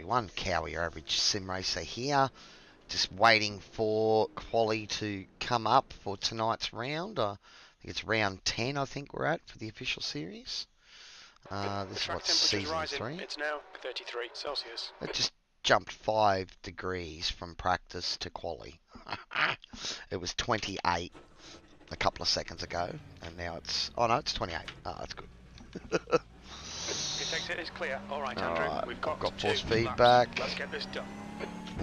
everyone. Cowy, your average sim racer here. Just waiting for quali to come up for tonight's round. I think it's round 10, I think we're at for the official series. This is what, season 3? It's now 33 Celsius. It just jumped 5 degrees from practice to quali. It was 28 a couple of seconds ago, and now it's... Oh no, it's 28. Oh, that's good. It takes it is clear. All right, Andrew. Alright, We've got force two feedback. laps. Let's get this done.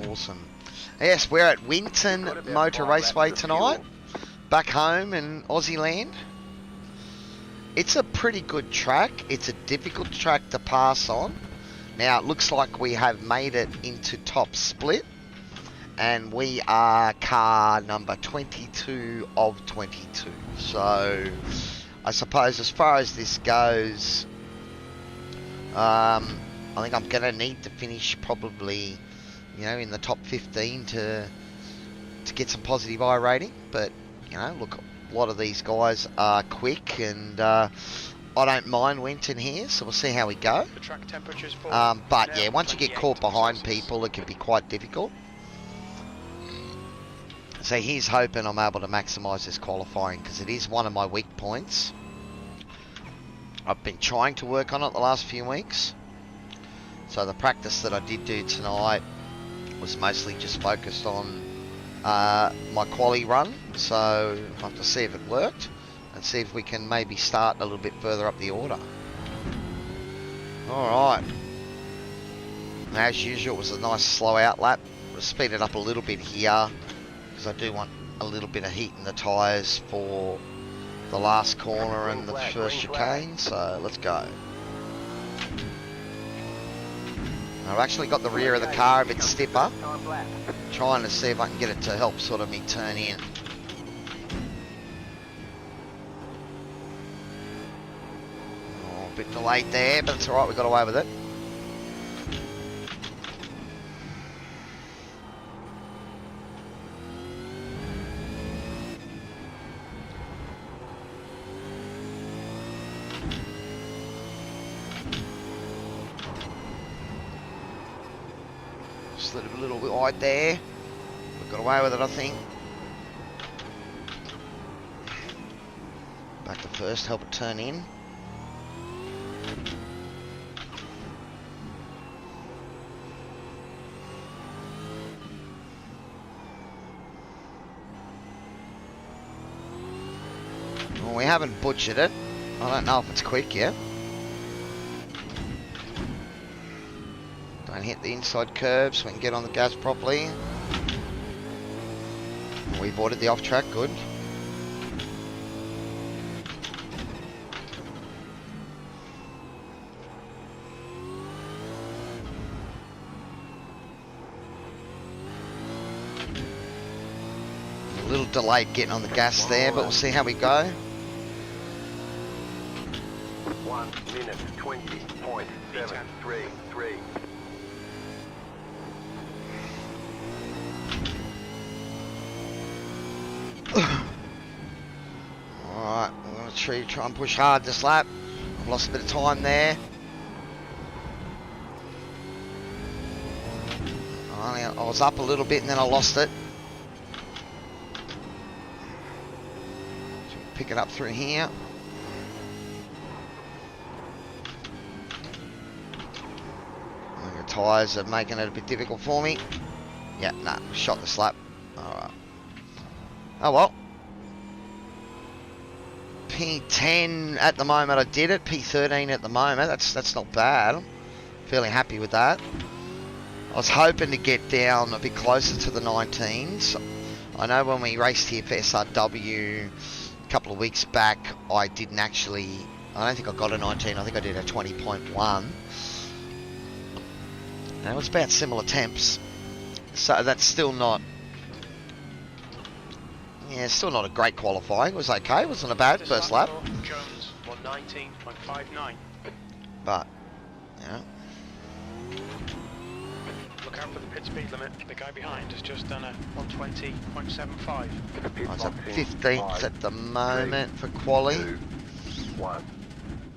Awesome. Yes, we're at Winton Motor Raceway tonight. Back home in Aussie land. It's a pretty good track. It's a difficult track to pass on. Now, it looks like we have made it into top split. And we are car number 22 of 22. So, I suppose as far as this goes, I think I'm going to need to finish probably, you know, in the top 15 to get some positive I rating. But, you know, look, a lot of these guys are quick, and I don't mind Winton here, so we'll see how we go. The track temperature's full. But yeah, once you get caught behind people, it can be quite difficult. So here's hoping I'm able to maximise this qualifying, because it is one of my weak points. I've been trying to work on it the last few weeks. So the practice that I did do tonight was mostly just focused on my quali run. So I have to see if it worked, and see if we can maybe start a little bit further up the order. Alright. As usual, it was a nice slow out lap. We'll speed it up a little bit here, because I do want a little bit of heat in the tyres for the last corner and the first chicane, so let's go. I've actually got the rear of the car a bit stiffer, trying to see if I can get it to help sort of me turn in. Oh, a bit delayed there, but it's alright, we got away with it. Slid a little bit wide there. We got away with it, I think. Back to first, help it turn in. Well, we haven't butchered it. I don't know if it's quick yet. Don't hit the inside curb so we can get on the gas properly. We avoided the off track, good. A little delayed getting on the gas there, but we'll see how we go. 1 minute 20.733. Alright, I'm going to try and push hard this lap. I've lost a bit of time there. I was up a little bit and then I lost it. So pick it up through here. And the tyres are making it a bit difficult for me. Yeah, nah, shot this lap. Alright. Oh well. P10 at the moment I did it. P13 at the moment. That's not bad. I'm fairly happy with that. I was hoping to get down a bit closer to the 19s. I know when we raced here for SRW a couple of weeks back, I didn't actually... I don't think I got a 19. I think I did a 20.1. And it was about similar temps. So that's still not... Yeah, still not a great qualifying. It was okay. It wasn't a bad first lap. Jones, 119.59. But, you know. Look out for the pit speed limit. The guy behind has just done a 120.75. It's at 15th at the moment for quali. 2, 1.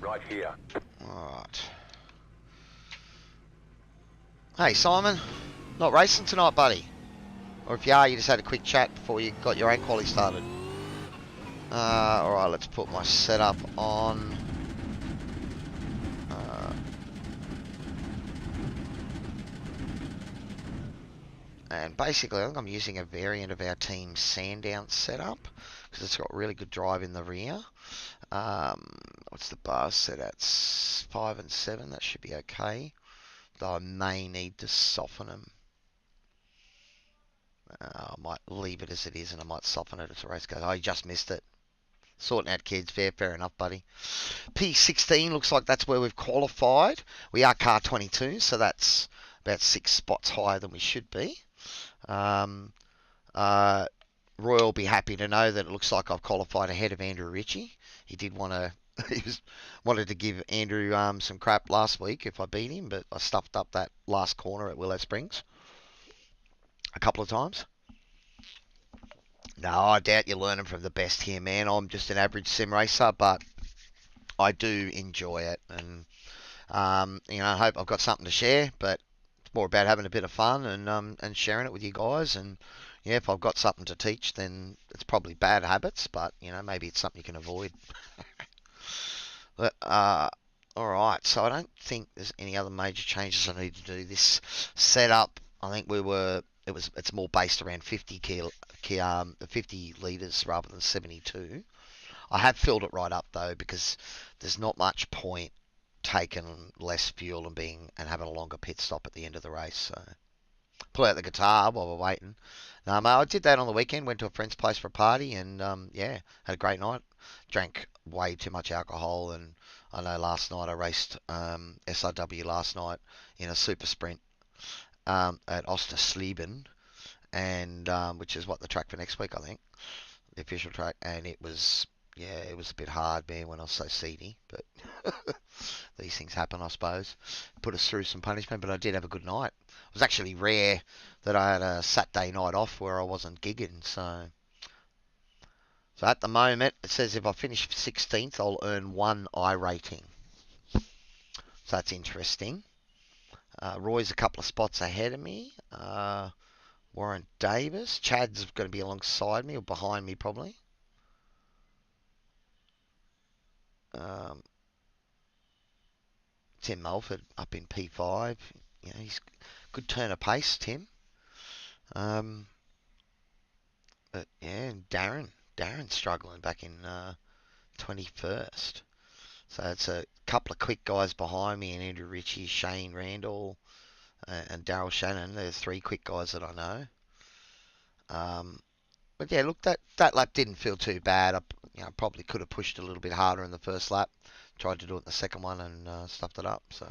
Right here. Alright. Hey, Simon. Not racing tonight, buddy? Or if you are, you just had a quick chat before you got your 8 quali started. Alright, let's put my setup on. And basically, I think I'm using a variant of our team's Sandown setup because it's got really good drive in the rear. What's the bar set at? 5 and 7. That should be okay. Though I may need to soften them. I might leave it as it is and I might soften it as the race goes. Oh, you just missed it. Sorting out kids. Fair enough, buddy. P16 looks like that's where we've qualified. We are car 22, so that's about 6 spots higher than we should be. Roy will be happy to know that it looks like I've qualified ahead of Andrew Ritchie. He did want to, wanted to give Andrew some crap last week if I beat him, but I stuffed up that last corner at Willow Springs a couple of times. No, I doubt you're learning from the best here, man. I'm just an average sim racer, but I do enjoy it, and I hope I've got something to share. But it's more about having a bit of fun and sharing it with you guys. And yeah, if I've got something to teach, then it's probably bad habits, but maybe it's something you can avoid. But, all right, so I don't think there's any other major changes I need to do. This setup, I think it's more based around 50 litres rather than 72. I have filled it right up though because there's not much point taking less fuel and having a longer pit stop at the end of the race. So pull out the guitar while we're waiting. No, mate, I did that on the weekend. Went to a friend's place for a party and yeah, had a great night. Drank way too much alcohol, and I know last night I raced SRW last night in a super sprint at Ostersleben, and which is what the track for next week, I think, the official track, and it was a bit hard, man, when I was so seedy, but these things happen, I suppose. Put us through some punishment, but I did have a good night. It was actually rare that I had a Saturday night off where I wasn't gigging, so at the moment, it says if I finish 16th, I'll earn 1 iRating. So that's interesting. Roy's a couple of spots ahead of me. Warren Davis. Chad's going to be alongside me or behind me probably. Tim Mulford up in P5. He's good turn of pace, Tim. But yeah, Darren's struggling back in 21st. So it's a couple of quick guys behind me, and Andrew Ritchie, Shane Randall, and Daryl Shannon. They're 3 quick guys that I know. But yeah, look, that lap didn't feel too bad. I probably could have pushed a little bit harder in the first lap. Tried to do it in the second one and stuffed it up. So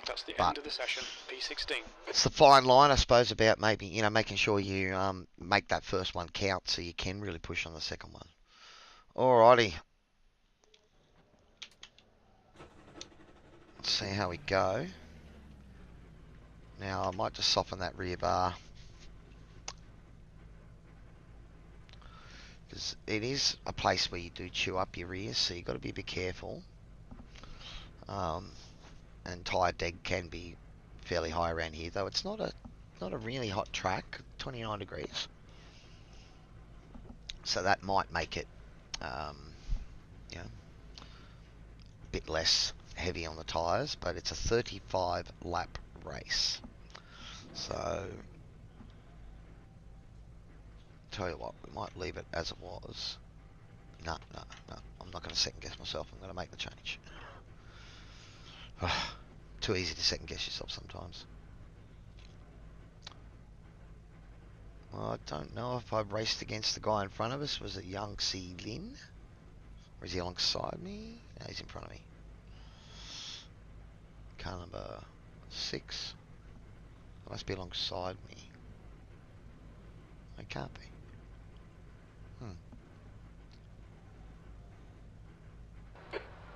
that's the end of the session. P16. It's the fine line, I suppose, about maybe making sure you make that first one count so you can really push on the second one. Alrighty. Let's see how we go. Now I might just soften that rear bar. Because it is a place where you do chew up your rear, so you've got to be a bit careful. And tyre deg can be fairly high around here, though it's not a really hot track, 29 degrees. So that might make it a bit less heavy on the tyres, but it's a 35 lap race. So tell you what, we might leave it as it was. No, I'm not going to second guess myself. I'm going to make the change. Too easy to second guess yourself sometimes. Well, I don't know if I raced against the guy in front of us. Was it Young C. Lin? Or is he alongside me? No, he's in front of me. Car number 6. It must be alongside me. It can't be.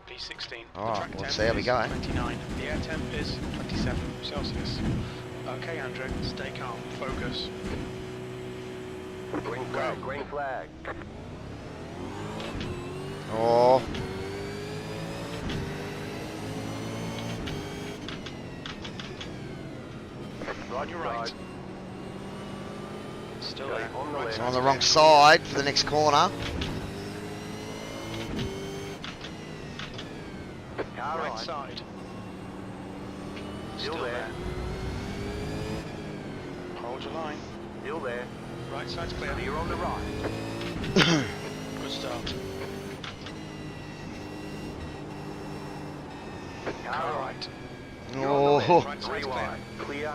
P16. Alright, we'll see how we go. 29. The air temp is 27 Celsius. Okay, Andrew, stay calm. Focus. Green flag, green flag. Oh. Right, You're right. Still Go there. on the Right left. On side's the wrong clear. side for the next corner. Car Right right. side. Still Still there. there. Hold your line. Still there. Right side's clear. Clear on the right. Good start. Car Car right. right. You're on the Oh, left. Right Three side's wide. Clear.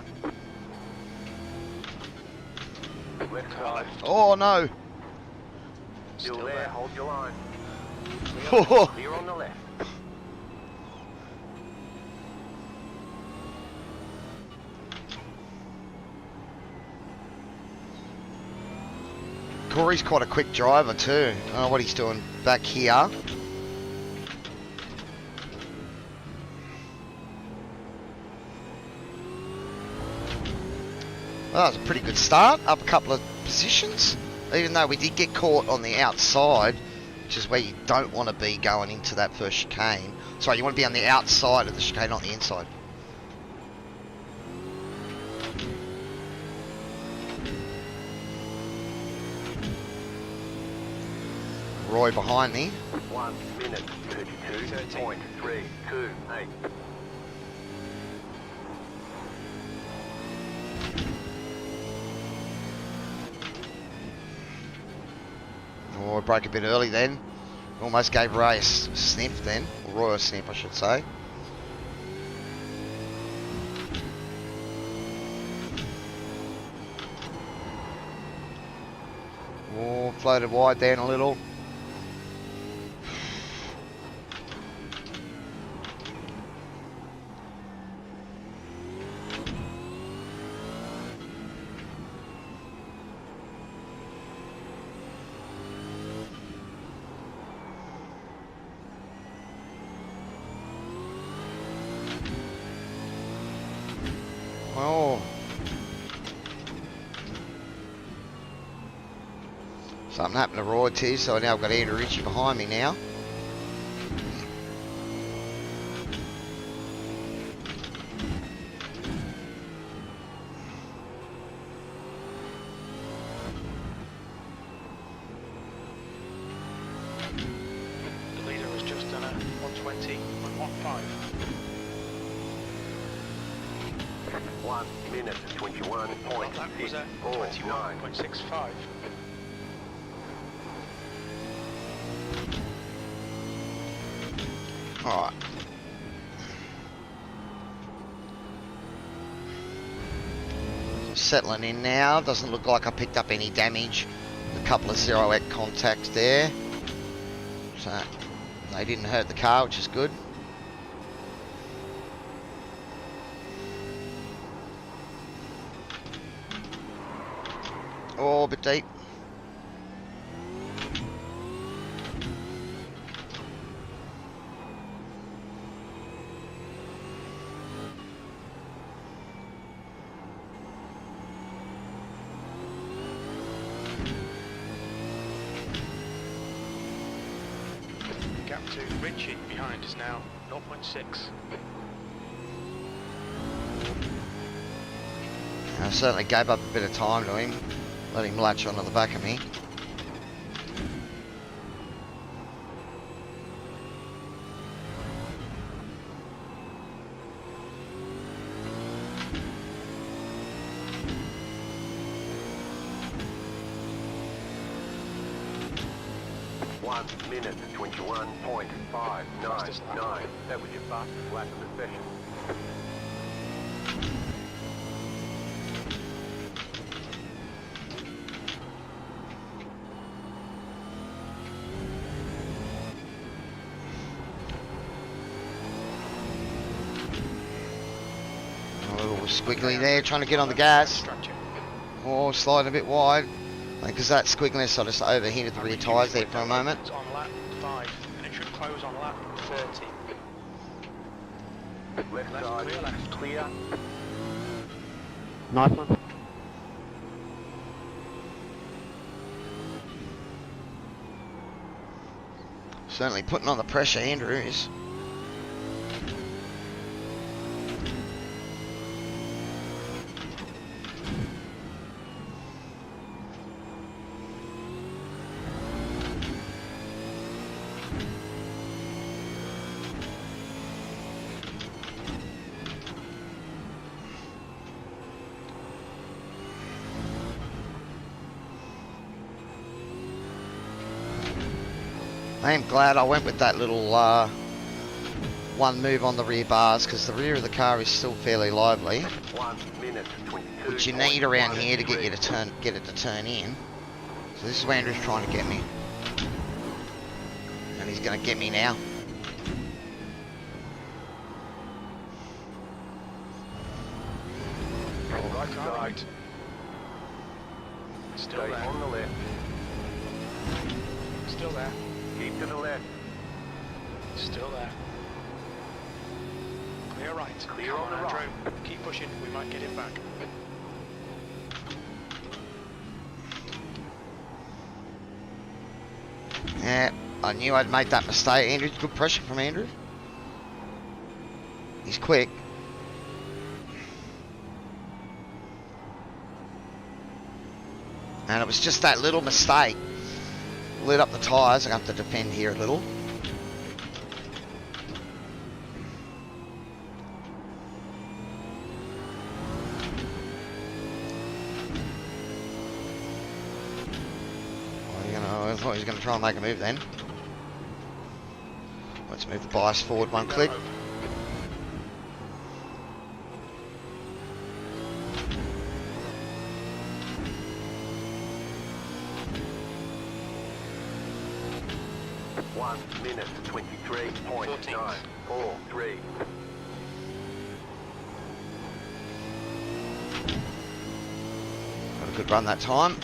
Left Car side. left. oh no. Still there. Hold your line. Oh, Clear on the left. Corey's quite a quick driver too. I don't know what he's doing back here. Well, that was a pretty good start, up a couple of positions, even though we did get caught on the outside, which is where you don't want to be going into that first chicane. Sorry, you want to be on the outside of the chicane, not the inside. Roy behind me. 1 minute 32.328. Oh, I broke a bit early then. Almost gave Ray a sniff then, or Roy a sniff I should say. Oh, floated wide down a little. Oh. Something happened to Roy too, so now I've got Andrew Ritchie behind me now. The leader has just done a 120.15. 1 minute Well, that was a 21.649. 21.65. Alright. Settling in now. Doesn't look like I picked up any damage. A couple of 0-8 contacts there. So they didn't hurt the car, which is good. Oh, a bit deep. The gap to Ritchie behind is now 0.6. I certainly gave up a bit of time to him. Let him latch onto the back of me. One minute 21.599. That was your fastest lap of the session. A little squiggly there, trying to get on the gas. Structure. Oh, sliding a bit wide. Because that squiggliness, I just overheated the rear tyres there for a moment. It's on lap 5, and it should close on lap 30. Left Left, side, clear left. clear. Nice one. Certainly putting on the pressure, Andrew is. I am glad I went with that little one move on the rear bars, because the rear of the car is still fairly lively, 1 minute 22. which you need around here to get you to get it to turn in. So this is where Andrew's trying to get me, and he's going to get me now. Right side. Still Stay there. on the left. Still there. Keep to the left. Still there. Clear right. Clear Come on the Andrew. right. Keep pushing. We might get it back. Yeah, I knew I'd made that mistake. Andrew, good pressure from Andrew. He's quick. And it was just that little mistake. Lit up the tyres. I'm going to have to defend here a little. I thought he was going to try and make a move then. Let's move the bias forward one click. One minute 23.943. Got a good run that time.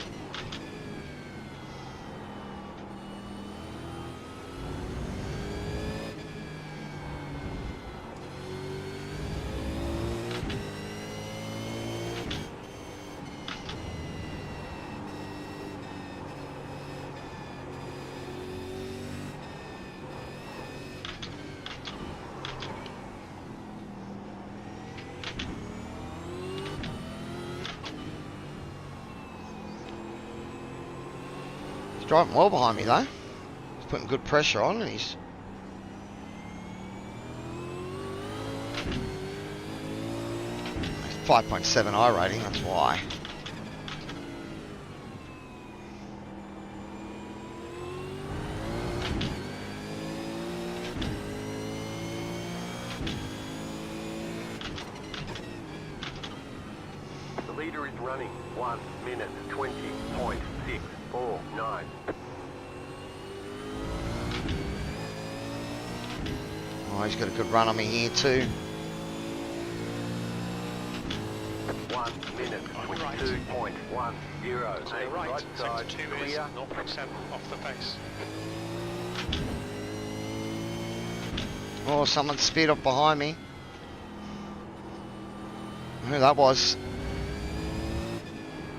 He's driving well behind me though. He's putting good pressure on, and he's 5.7 I rating, that's why. The leader is running 1 minute 20.649. Oh, he's got a good run on me here too. 1 minute On the right. 22.10. Clear right. Right side Sector 2 is clear. 0.7 off the pace. Oh, someone speed up behind me. Who that was?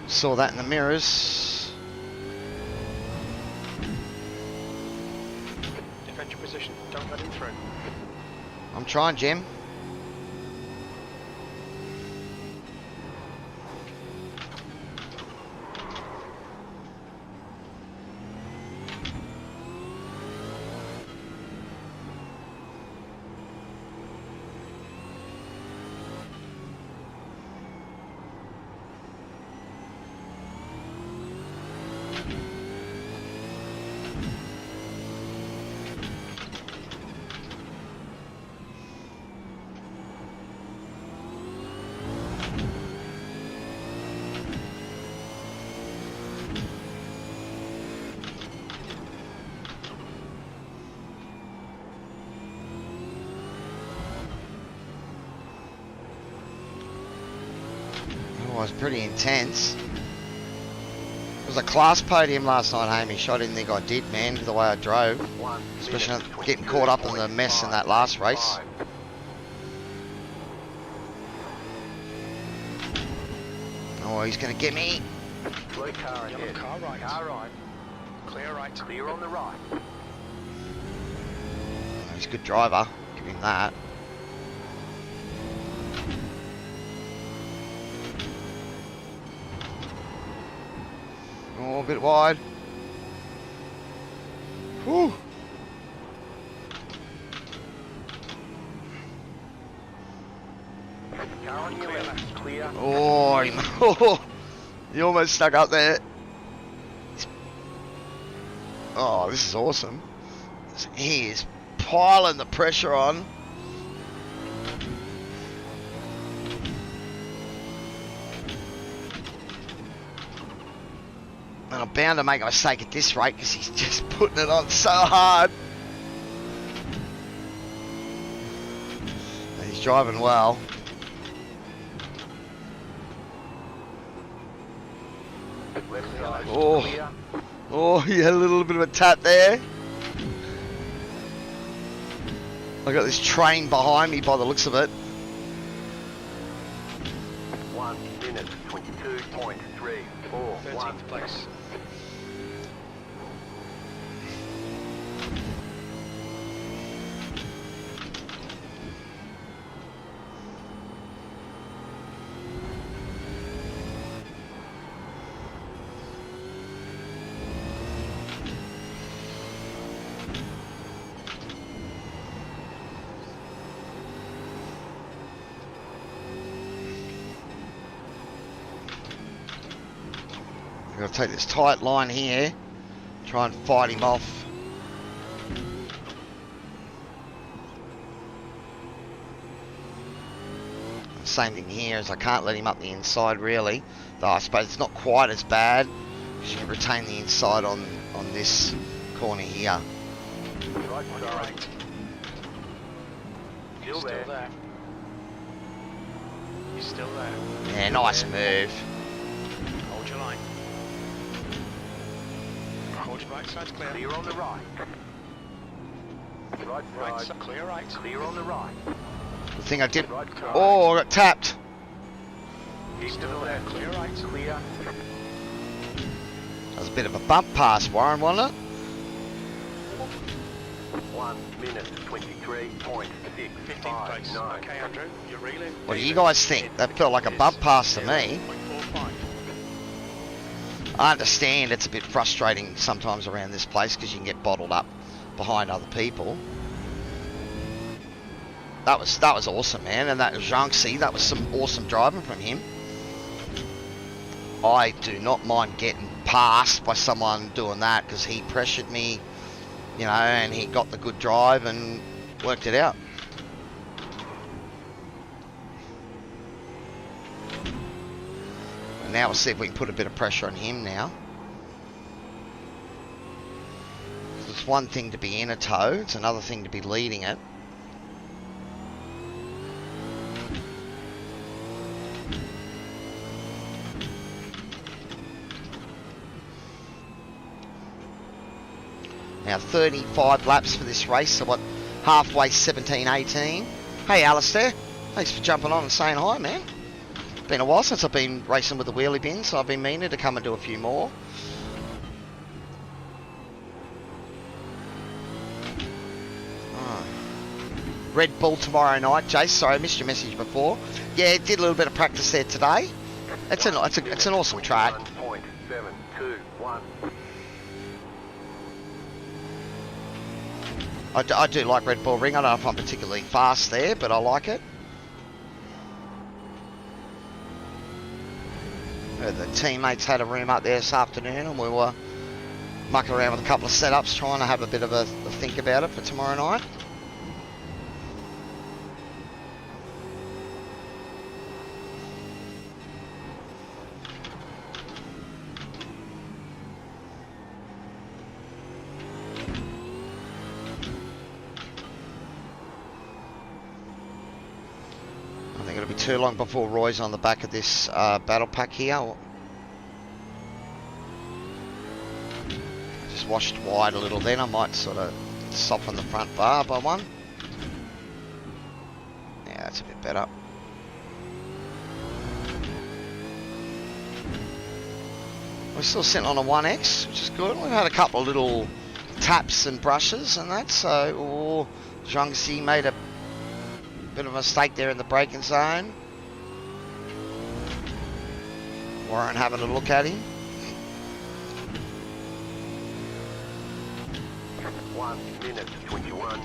Saw that in the mirrors. Defend your position. Don't let him through. I'm trying, Jim. Oh, it was pretty intense. It was a class podium last night, Hamish. I didn't think I did, man, the way I drove. 1 Especially minute getting caught up in the mess in that last race. 22.5. Oh, he's going to get me. Blue car Yellow ahead. car right. Car right. Clear right. Clear on the right. Oh, he's a good driver. Give him that. Oh, a bit wide. Whew. Car on your Clear left. left. Clear. Oh, he almost stuck up there. Oh, this is awesome. He is piling the pressure on. And I'm bound to make a mistake at this rate because he's just putting it on so hard. And he's driving well. Left side Oh. clear. Oh, he had a little bit of a tap there. I got this train behind me by the looks of it. 1 minute 22.34. 13th place. I've got to take this tight line here, try and fight him off. Same thing here, as I can't let him up the inside really, though I suppose it's not quite as bad because you can retain the inside on this corner here. Right side. Right. Still there. He's still there. Yeah, nice move. Hold your line. Hold your right side's clear. Clear on the right. Right Right side. side, clear right. Clear on the right. The thing I did. Right side. Oh, I got tapped. He's Still there, clear right. Clear. That was a bit of a bump pass, Warren, wasn't it? 1 minute 23.659. 15th place. Okay, Andrew, you're reeling. What do you guys think? That felt like a bump pass to me. 0.45. I understand it's a bit frustrating sometimes around this place because you can get bottled up behind other people. That was awesome, man, and that Jiangxi, that was some awesome driving from him. I do not mind getting passed by someone doing that because he pressured me, you know, and he got the good drive and worked it out. And now we'll see if we can put a bit of pressure on him now. It's one thing to be in a tow, it's another thing to be leading it. Now 35 laps for this race, so what, halfway 17, 18. Hey Alistair, thanks for jumping on and saying hi, man. Been a while since I've been racing with the wheelie bin, so I've been meaning to come and do a few more. Oh. Red Bull tomorrow night, Jace. Sorry, I missed your message before. Yeah, did a little bit of practice there today. It's an awesome track. 1.721. I do like Red Bull Ring. I don't know if I'm particularly fast there, but I like it. The teammates had a room up there this afternoon and we were mucking around with a couple of setups, trying to have a bit of a think about it for tomorrow night. I think it'll be too long before Roy's on the back of this battle pack here. I just washed wide a little then. I might sort of soften the front bar by one. Yeah, that's a bit better. We're still sitting on a 1X, which is good. We've had a couple of little taps and brushes and that, so Jiangxi made a bit of a mistake there in the braking zone. Warren having a look at him. 1 minute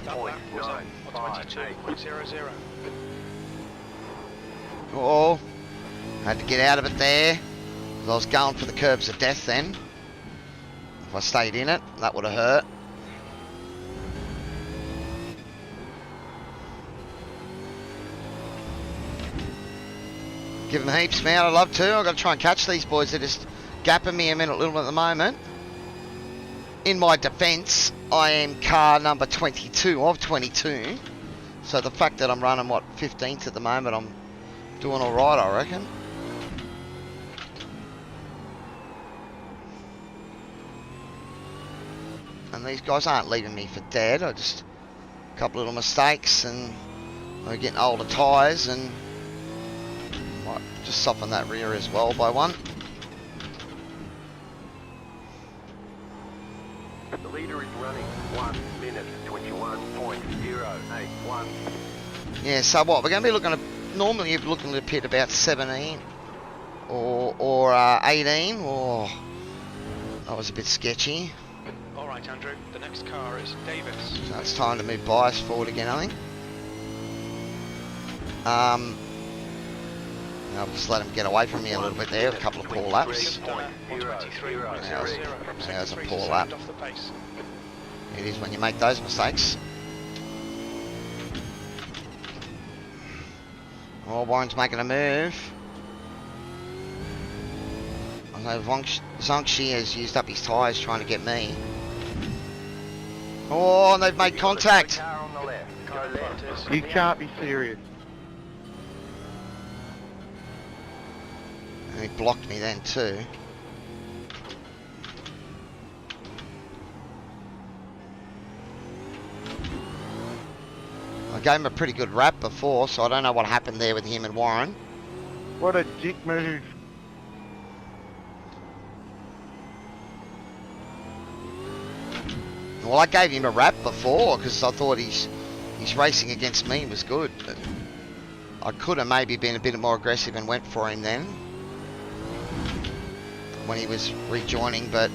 That lap was on 21.958. 22.00. Oh, had to get out of it there. I was going for the curbs of death then. If I stayed in it, that would have hurt. Give them heaps, man. I'd love to. I've got to try and catch these boys. They're just gapping me a little bit at the moment. In my defence, I am car number 22 of 22. So the fact that I'm running, what, 15th at the moment, I'm doing all right, I reckon. And these guys aren't leaving me for dead. I just a couple little mistakes, and I'm getting older tyres, and might just soften that rear as well by one. The leader is running 1 minute 21.081. Yeah, so what? We're going to be looking at, normally you're looking to pit about 17 or 18. Oh, that was a bit sketchy. Alright, Andrew, the next car is Davis. So it's time to move bias forward again, I think. I'll just let him get away from me a little bit there, a couple of poor laps. There's a poor lap. It is when you make those mistakes. Oh, Warren's making a move. I know Zongshi has used up his tyres trying to get me. Oh, and they've made contact. You can't be serious. And he blocked me then too. I gave him a pretty good rap before, so I don't know what happened there with him and Warren. What a dick move. Well, I gave him a rap before because I thought his racing against me was good. But I could have maybe been a bit more aggressive and went for him then when he was rejoining, but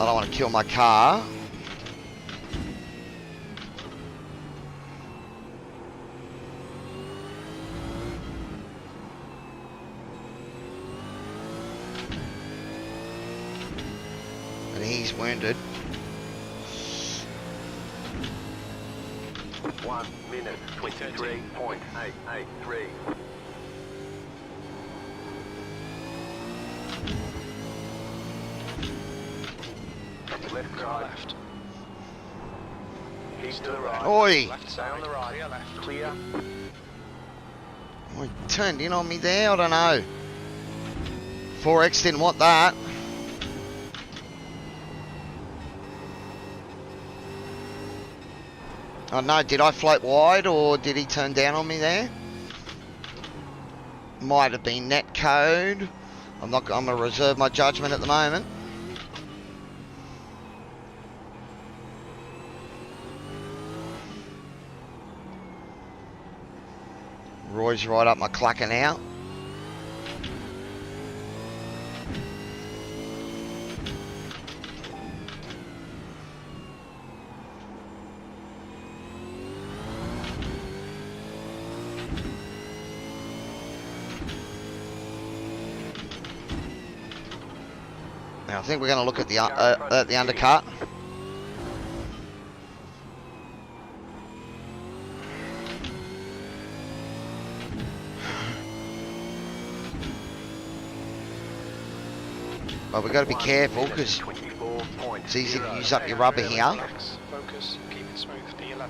I don't want to kill my car. And he's wounded. 1 minute 23.883. Left Car side. left. Keep to the right. Oi! Left side on the right. Clear left. Clear. Oh, he turned in on me there, I don't know. 4X didn't want that. I don't know, did I float wide or did he turn down on me there? Might have been net code. I'm going to reserve my judgment at the moment. Roy's right up my clacker now. Now I think we're going to look at the undercut. But we've got to be careful because it's easy to use up your rubber here. Focus, keep it smooth, P11.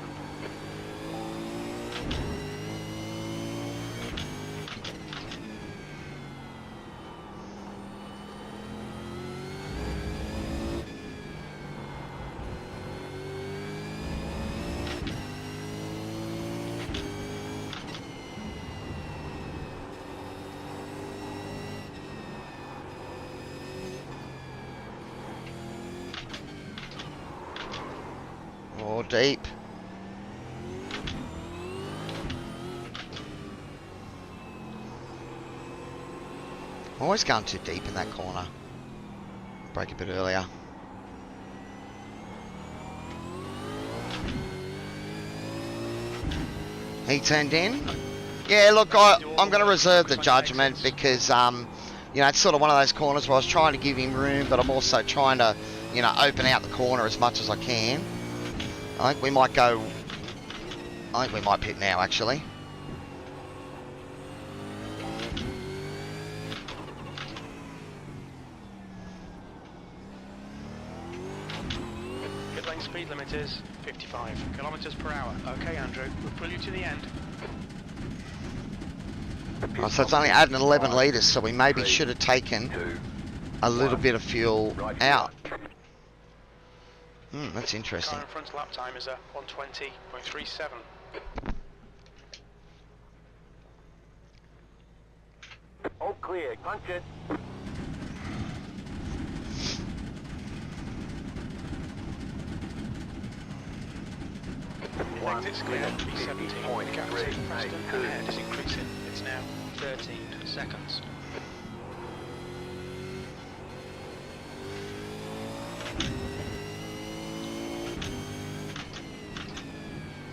Oh, deep. Always going too deep in that corner. Break a bit earlier. He turned in. Yeah, look, I'm going to reserve the judgment because, you know, it's sort of one of those corners where I was trying to give him room, but I'm also trying to, you know, open out the corner as much as I can. I think we might go... I think we might pit now, actually. Qualifying speed limit is 55 kilometers per hour. Okay, Andrew, we'll pull you to the end. Oh, so it's only adding 11 litres, so we maybe should have taken a little bit of fuel out. That's interesting. Car in front lap time is a 120.37. All clear. Punch it. Exit's clear. B17. The gap between Preston and ahead is increasing. It's now 13 seconds.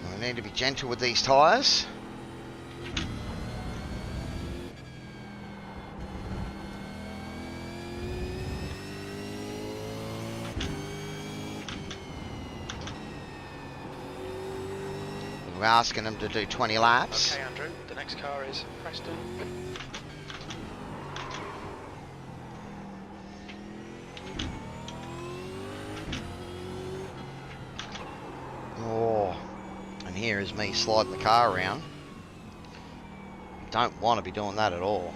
We need to be gentle with these tyres. We're asking them to do 20 laps. Okay, Andrew, the next car is Preston. Oh, and here is me sliding the car around. Don't want to be doing that at all.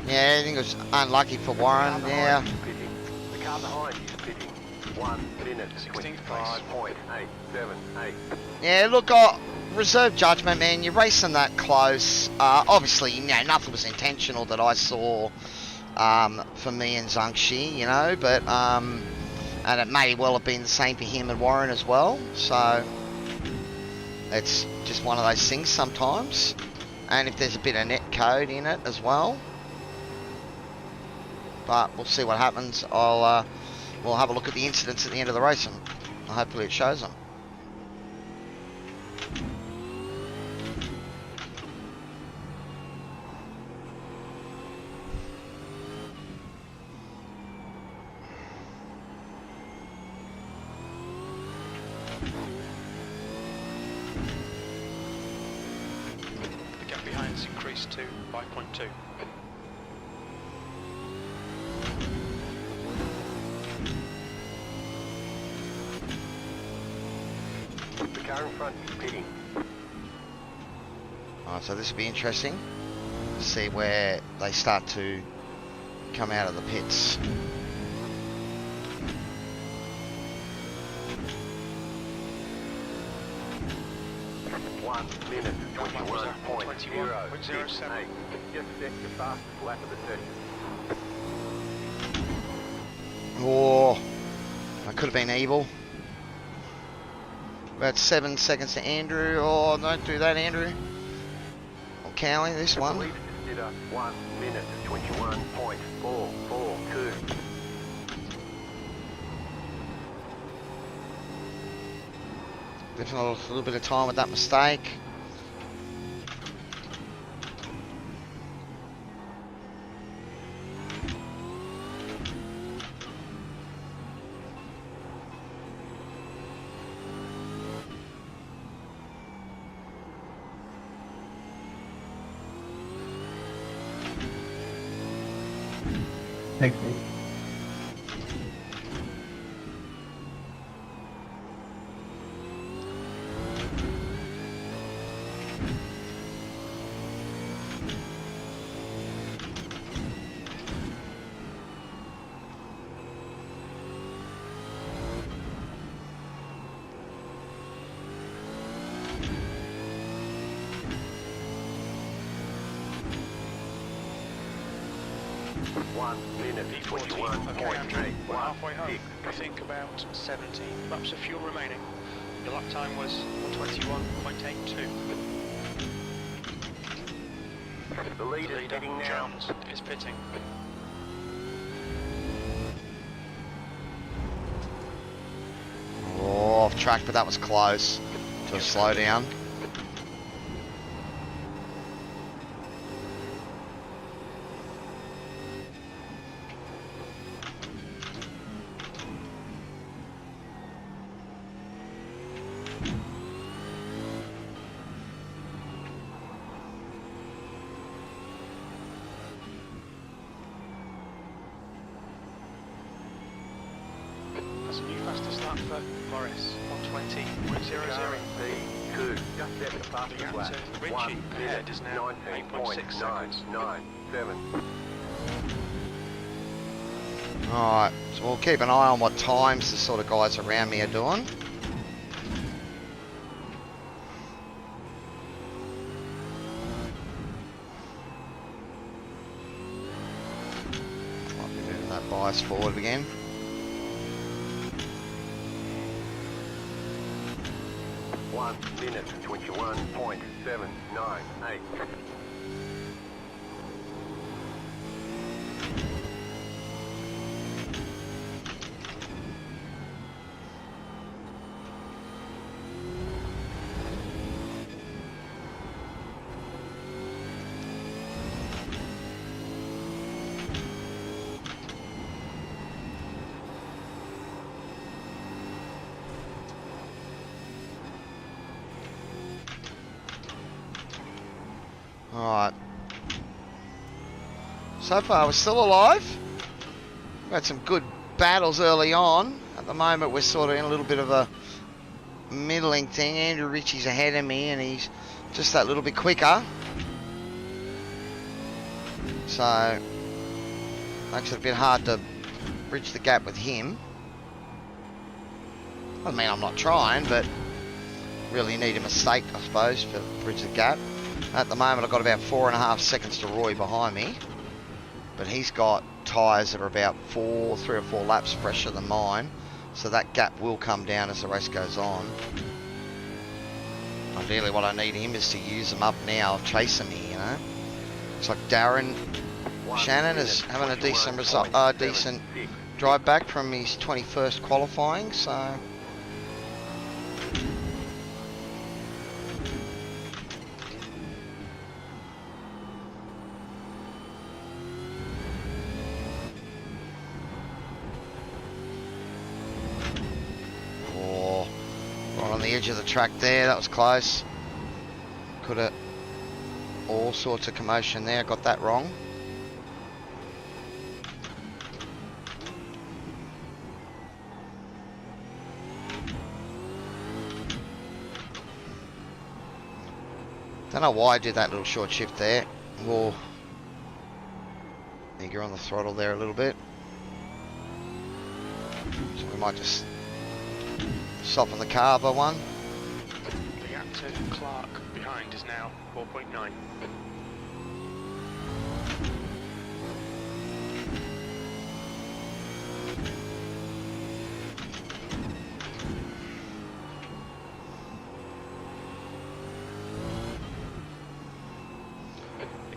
Yeah, I think it was unlucky for Warren. Yeah. The car behind you is pitting. 1 minute 25.878. Yeah, look, reserve judgment, man. You're racing that close. Obviously, you know, nothing was intentional that I saw for me and Zhangxi, you know, but and it may well have been the same for him and Warren as well. So it's just one of those things sometimes. And if there's a bit of net code in it as well. But we'll see what happens. We'll have a look at the incidents at the end of the race, and hopefully it shows them. The gap behind has increased to 5.2. The car in front is pitting. Alright, so this will be interesting. See where they start to come out of the pits. One minute, Lap was at 21.068. 21.07. Just set your fastest lap of the session. Oh, that could have been evil. About 7 seconds to Andrew. Oh, don't do that, Andrew. Or Cowy, this one. The leader just did a 1 minute 21.442. Definitely a little bit of time with that mistake. Thanks, mate. B14. Okay, Andrew, we're halfway home. I think about 17 laps of fuel remaining. Your lap time was 121.82. The leader pitting now. Jones is pitting. track, but that was close to a slowdown. That's a new fastest lap for Morris, 120.00. P2, just set the The fastest gap lap. to Richie ahead is now 8.6 seconds. 19.997. Alright, so we'll keep an eye on what times the sort of guys around me are doing. Might be moving that bias forward again. One minute 21.798. Alright. So far we're still alive. We've had some good battles early on. At the moment we're sort of in a little bit of a middling thing. Andrew Ritchie's ahead of me and he's just that little bit quicker. So makes it a bit hard to bridge the gap with him. I mean, I'm not trying, but really need a mistake, I suppose, to bridge the gap. At the moment, I've got about 4.5 seconds to Roy behind me, but he's got tyres that are about 3 or 4 laps fresher than mine, so that gap will come down as the race goes on. Ideally, what I need him is to use them up now, chasing me, you know. Looks like Darren Shannon is having a decent result, decent drive back from his 21st qualifying, so. On the edge of the track there, that was close. Could have all sorts of commotion there, got that wrong. Don't know why I did that little short shift there. Whoa. I think you're on the throttle there a little bit. So we might just soften the car by one. The gap to Clark behind is now 4.9.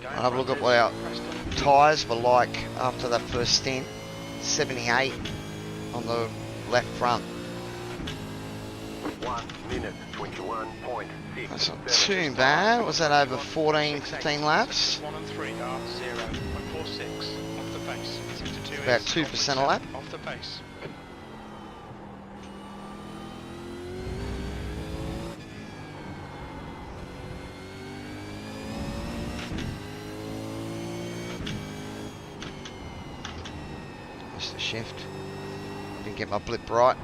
I'll have a look at what our tyres were like after that first stint. 78 on the left front. 1 minute 21.6. That's not too bad. Was that over 14, 15 laps? 1 and 3 are 0.46 off the pace. 62 About is 2% a lap. off the pace. Missed the shift. Didn't get my blip right.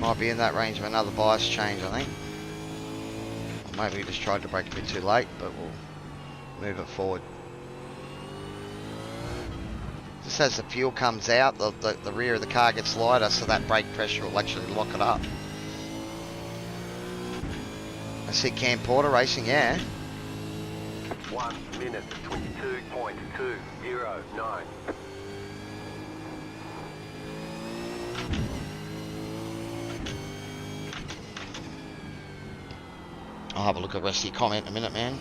Might be in that range of another bias change, I think. Or maybe we just tried to brake a bit too late, but we'll move it forward. Just as the fuel comes out, the rear of the car gets lighter, so that brake pressure will actually lock it up. I see Cam Porter racing, yeah. 1 minute 22.209. I'll have a look at the rest of your comment in a minute, man.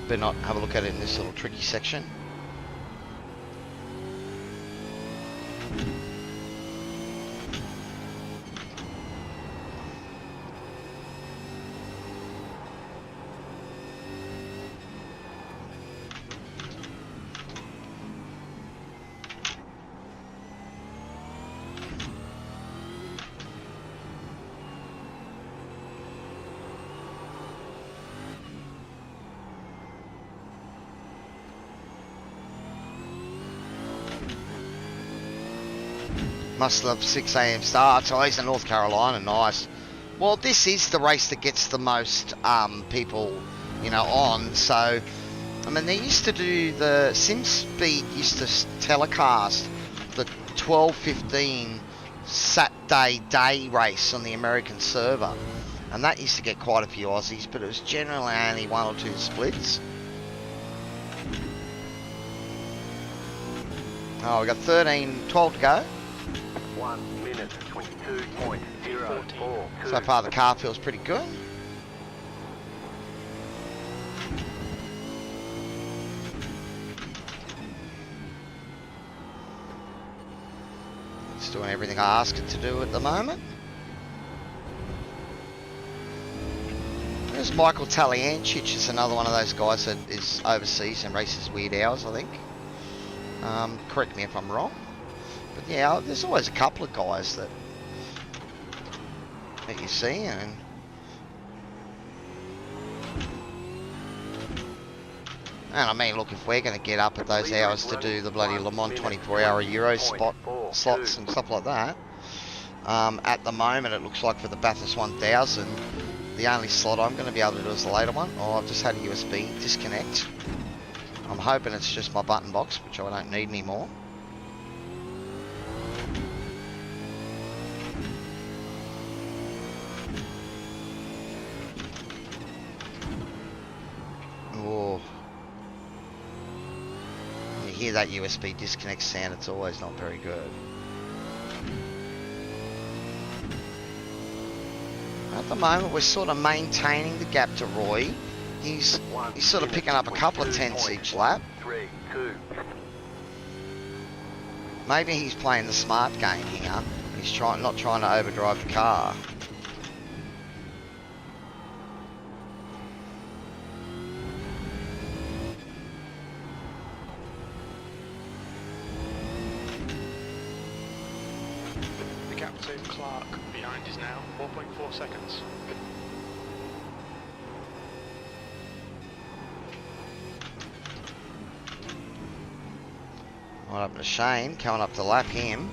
Better not have a look at it in this little tricky section. Must love 6 a.m. starts. Oh, he's in North Carolina. Nice. Well, this is the race that gets the most people, you know, on. So, I mean, they used to do the SimSpeed used to telecast the 12:15 Saturday day race on the American server, and that used to get quite a few Aussies, but it was generally only 1 or 2 splits. Oh, we got 12 to go. 1 minute 22.042. So far the car feels pretty good. It's doing everything I ask it to do at the moment. There's Michael Taliancic, is another one of those guys that is overseas and races weird hours, I think. Correct me if I'm wrong. But yeah, there's always a couple of guys that you see, and I mean, look, if we're going to get up at those hours to do the bloody Le Mans 24-hour Euro slots and stuff like that, at the moment it looks like for the Bathurst 1000, the only slot I'm going to be able to do is the later one. Oh, I've just had a USB disconnect. I'm hoping it's just my button box, which I don't need anymore. Oh. When you hear that USB disconnect sound, it's always not very good. At the moment, we're sort of maintaining the gap to Roy. He's sort of picking up a couple of tenths each lap. Maybe he's playing the smart game here. He's not trying to overdrive the car. The gap to Clark behind is now 4.4 seconds. Right up to Shane, coming up to lap him.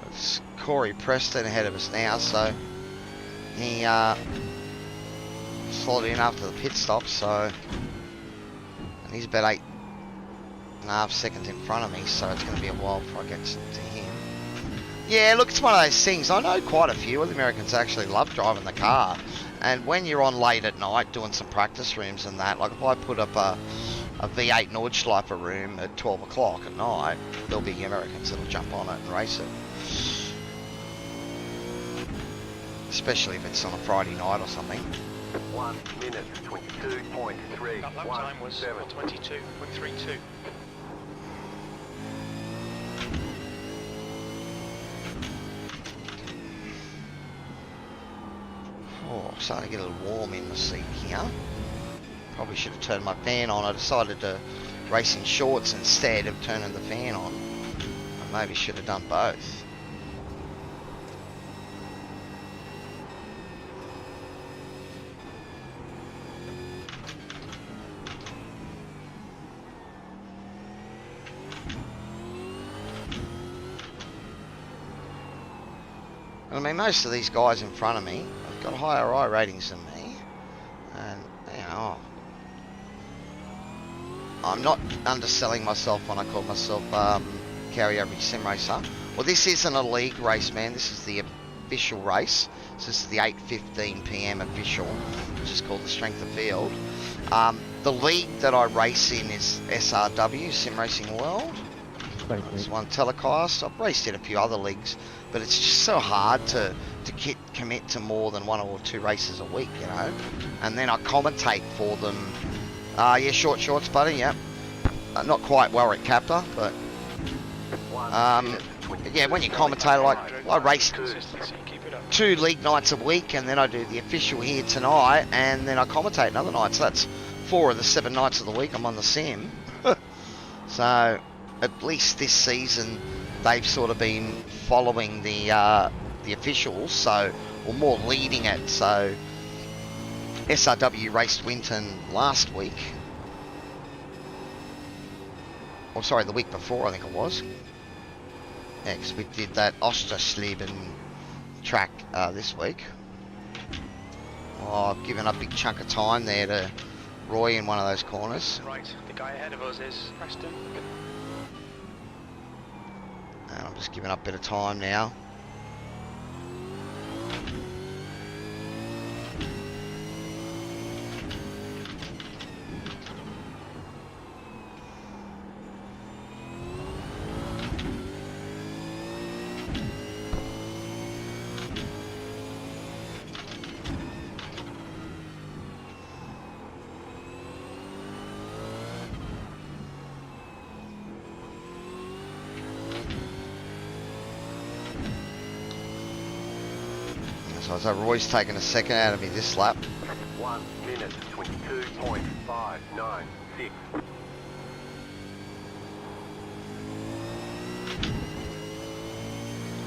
It's Corey Preston ahead of us now, so he slotted in after the pit stop, so, and he's about 8.5 seconds in front of me, so it's going to be a while before I get to him. Yeah, look, it's one of those things. I know quite a few of the Americans actually love driving the car. And when you're on late at night doing some practice rooms and that, like if I put up a V8 Nordschleifer room at 12 o'clock at night, there'll be Americans that'll jump on it and race it. Especially if it's on a Friday night or something. 1 minute 22.3. That lap time was 22.32. Oh, I'm starting to get a little warm in the seat here. Probably should have turned my fan on. I decided to race in shorts instead of turning the fan on. I maybe should have done both. I mean, most of these guys in front of me got higher I ratings than me, and you know, I'm not underselling myself when I call myself carry average sim racer. Well, this isn't a league race, man. This is the official race. So this is the 8:15 p.m. official, which is called the Strength of Field. The league that I race in is SRW, Sim Racing World. It's one telecast. I've raced in a few other leagues, but it's just so hard to commit to more than 1 or 2 races a week, you know. And then I commentate for them. Yeah, shorts, buddy. Yeah, not quite Warwick Captor, but yeah, when you commentate, like I race 2 league nights a week, and then I do the official here tonight, and then I commentate another night. So that's 4 of the 7 nights of the week I'm on the sim. So at least this season they've sort of been following the officials, so, or more leading it. So SRW raced Winton last week, or sorry, the week before, I think it was. Yeah, because we did that Ostersleben track this week. Oh, I've given a big chunk of time there to Roy in one of those corners. Right, the guy ahead of us is Preston. And I'm just giving up a bit of time now. So Roy's taken a second out of me this lap. 1 minute 22.596.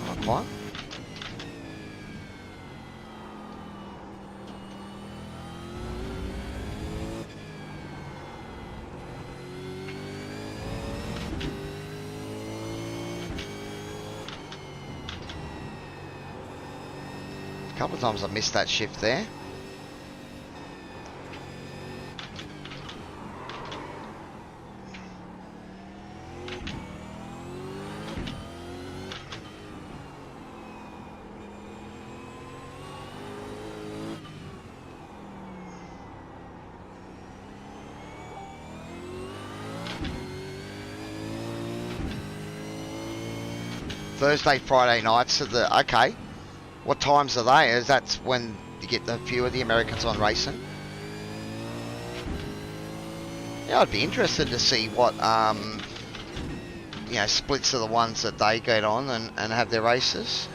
Not quite. A couple of times I missed that shift there. Thursday, Friday nights are the, okay. What times are they? Is that's when you get the few of the Americans on racing? Yeah, I'd be interested to see what you know, splits are the ones that they get on and have their races.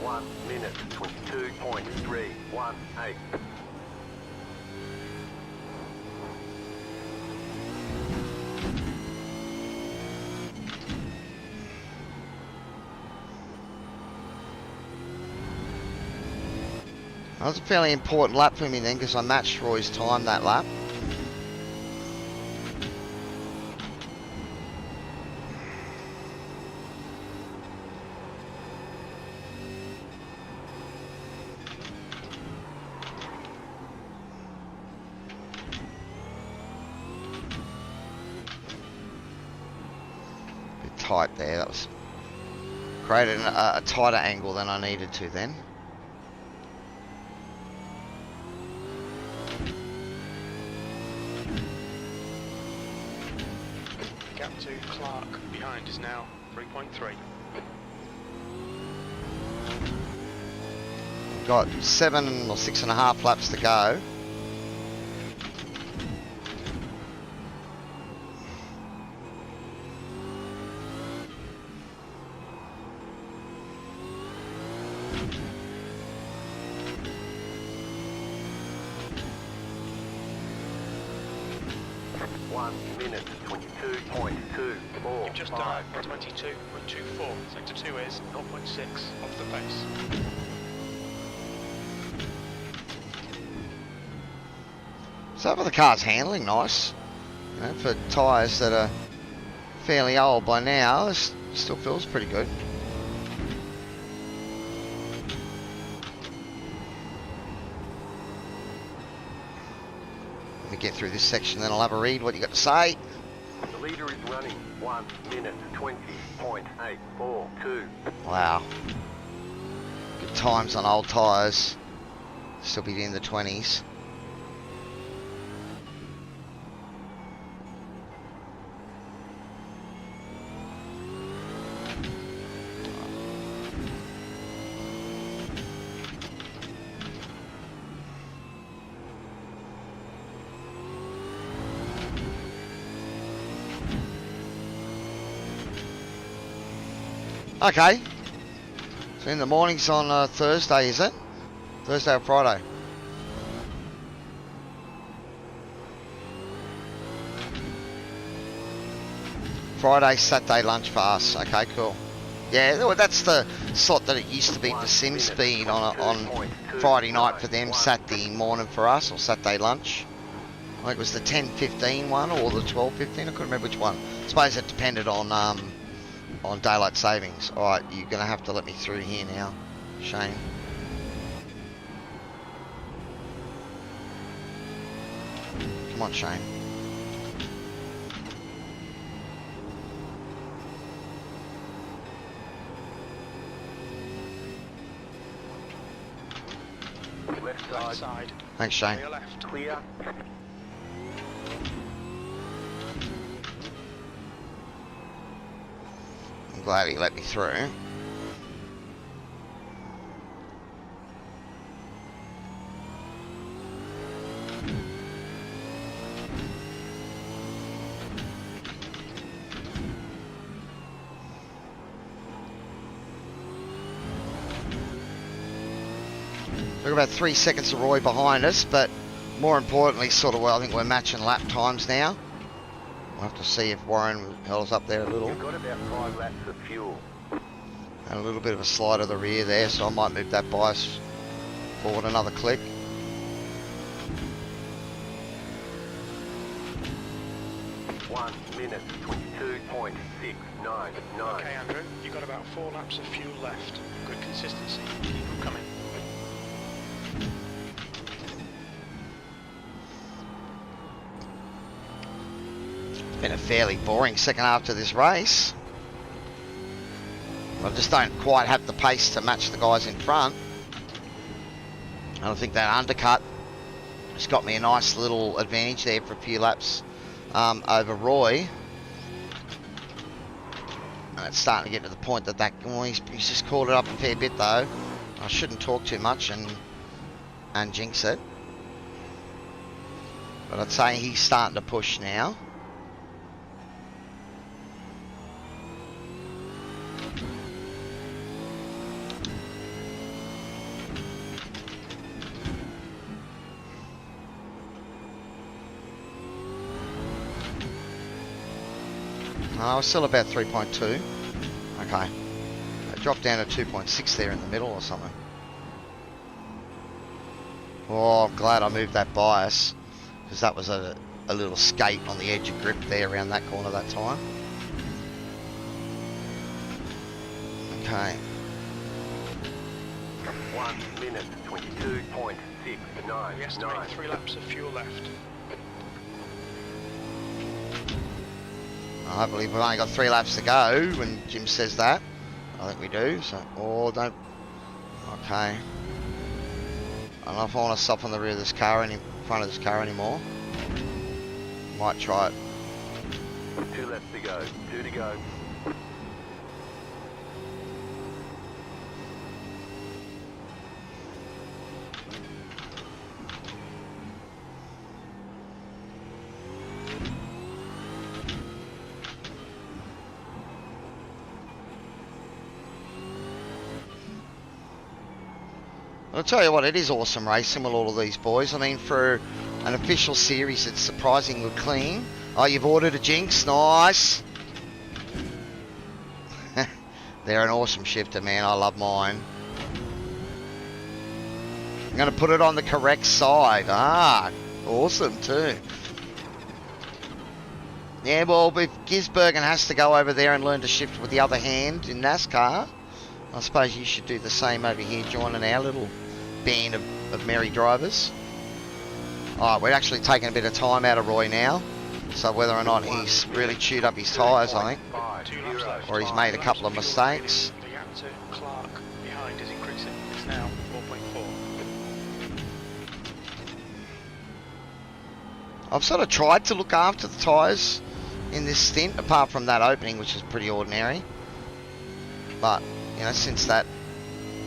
One minute 22.318. That was a fairly important lap for me then, because I matched Roy's time that lap. Bit tight there. That was created a tighter angle than I needed to then. Gap to Clark behind is now 3.3. Got 7 or 6.5 laps to go. You've just done 22.24. Sector 2 is 0.6 off the pace. So far the car's handling nice. You know, for tyres that are fairly old by now, it still feels pretty good. Let me get through this section, then I'll have a read what you got to say. The leader is running 1 minute 20.842. Wow. Good times on old tyres. Still be in the 20s. Okay. So in the mornings on Thursday, is it? Thursday or Friday? Friday, Saturday lunch for us. Okay, cool. Yeah, well, that's the slot that it used to be for Sim Speed on Friday night for them, Saturday morning for us, or Saturday lunch. I think it was the 10:15 one or the 12:15. I couldn't remember which one. I suppose it depended on daylight savings. All right, you're gonna have to let me through here now, Shane. Come on, Shane. Left side. Thanks, Shane. Your left. Clear. I'm glad he let me through. We're about 3 seconds of Roy behind us, but more importantly, sort of, well, I think we're matching lap times now. We'll have to see if Warren held us up there a little. You've got about 5 laps of fuel. And a little bit of a slide of the rear there, so I might move that bias forward another click. One minute 22.699. Okay, Andrew, you've got about 4 laps of fuel left. Good consistency. Keep them coming. It's been a fairly boring second half to this race. I just don't quite have the pace to match the guys in front. I don't think that undercut has got me a nice little advantage there for a few laps over Roy. And it's starting to get to the point that well, he's just called it up a fair bit though. I shouldn't talk too much and jinx it. But I'd say he's starting to push now. I was still about 3.2. Okay. I dropped down to 2.6 there in the middle or something. Oh, I'm glad I moved that bias, because that was a little skate on the edge of grip there around that corner that time. Okay. 1 minute 22.699. We estimate 3 laps of fuel left. I believe we've only got 3 laps to go when Jim says that. I think we do, so, oh, don't, okay. I don't know if I want to stop on the rear of this car, in front of this car anymore. Might try it. 2 laps to go, 2 to go. I'll tell you what, it is awesome racing with all of these boys. I mean, for an official series, it's surprisingly clean. Oh, you've ordered a Jinx, nice. They're an awesome shifter, man. I love mine. I'm going to put it on the correct side. Ah, awesome too. Yeah, well, if Gisbergen has to go over there and learn to shift with the other hand in NASCAR, I suppose you should do the same over here, joining our little band of merry drivers. Alright, we're actually taking a bit of time out of Roy now, so whether or not he's really chewed up his tyres, I think, or he's made a couple of mistakes. The gap to Clark behind is increasing. It's now 4.4. I've sort of tried to look after the tyres in this stint, apart from that opening, which is pretty ordinary. But, you know, since that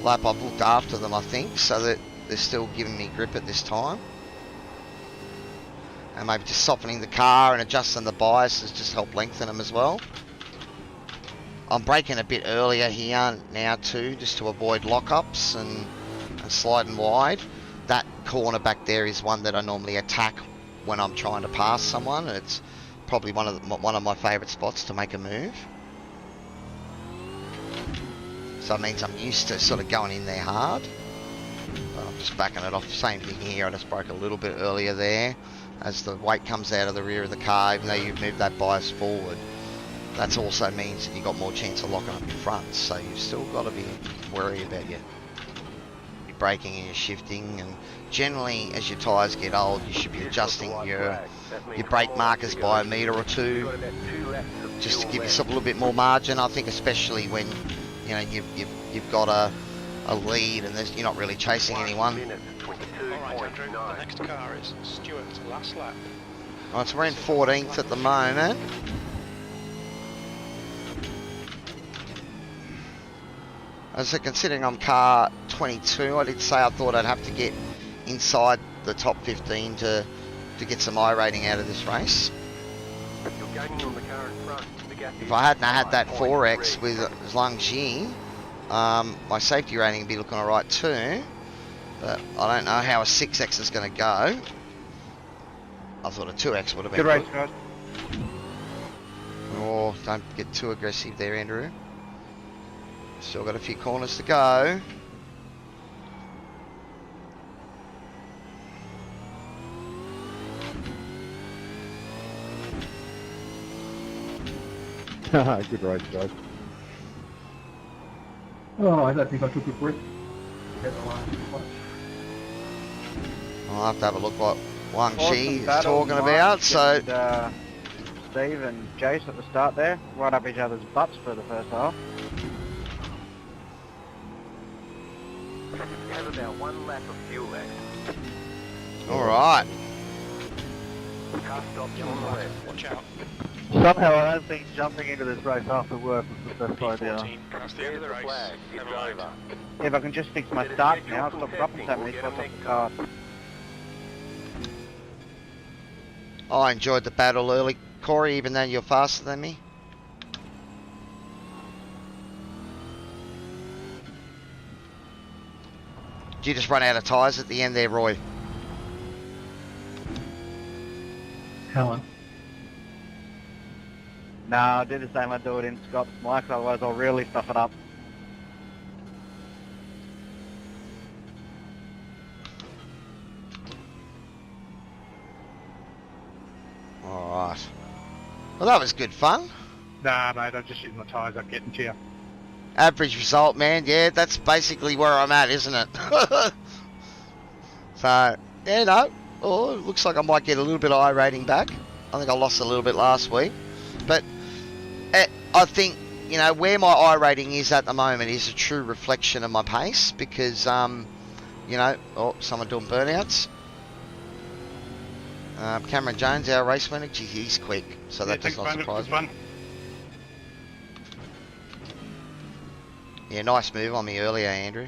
lap I've looked after them, I think, so that they're still giving me grip at this time. And maybe just softening the car and adjusting the bias has just helped lengthen them as well. I'm braking a bit earlier here now too, just to avoid lockups and sliding wide. That corner back there is one that I normally attack when I'm trying to pass someone. It's probably one of my favourite spots to make a move. So it means I'm used to sort of going in there hard. But I'm just backing it off. Same thing here. I just broke a little bit earlier there. As the weight comes out of the rear of the car, even though you've moved that bias forward, that also means that you've got more chance of locking up your front. So you've still got to be worried about your braking and your shifting. And generally, as your tyres get old, you should be adjusting your brake markers by a metre or two, just to give yourself a little bit more margin. I think especially when you know you've got a lead and you're not really chasing anyone. Alright, Andrew, the next car is Stewart's last lap. Alright, so we're in 14th at the moment. As I considering I'm car 22, I did say I thought I'd have to get inside the top 15 to get some iRating out of this race. If I hadn't had that 4X with Zhangji, my safety rating would be looking alright too. But I don't know how a 6X is going to go. I thought a 2X would have been Good race, guys. Oh, don't get too aggressive there, Andrew. Still got a few corners to go. Good race, guys. Oh, I don't think I took a breath. I'll have to have a look what Wang Shi is battle, talking Mike about. So, and, Steve and Jace at the start there, right up each other's butts for the first half. Have about 1 lap of fuel left. alright. Car stops on the left. Watch out. Somehow I don't think jumping into this race after work was the best idea. P14. That's the end of the race. Flag. It's Never mind. over. If I can just fix my start now, stop dropping so many spots off the car. I enjoyed the battle early, Corey, even though you're faster than me. Did you just run out of tyres at the end there, Roy? Helen. No, I do the same I do it in Scott's mic, otherwise I'll really stuff it up. Alright. Well, that was good fun. Nah, mate, I'm just shooting my tyres up getting to you. Average result, man. Yeah, that's basically where I'm at, isn't it? So, yeah, no. Oh, it looks like I might get a little bit of iRating back. I think I lost a little bit last week. But I think, you know, where my iRating is at the moment is a true reflection of my pace because, you know, oh, someone doing burnouts. Cameron Jones, our race winner, gee, he's quick, so that does not surprise me. Yeah, nice move on me earlier, Andrew.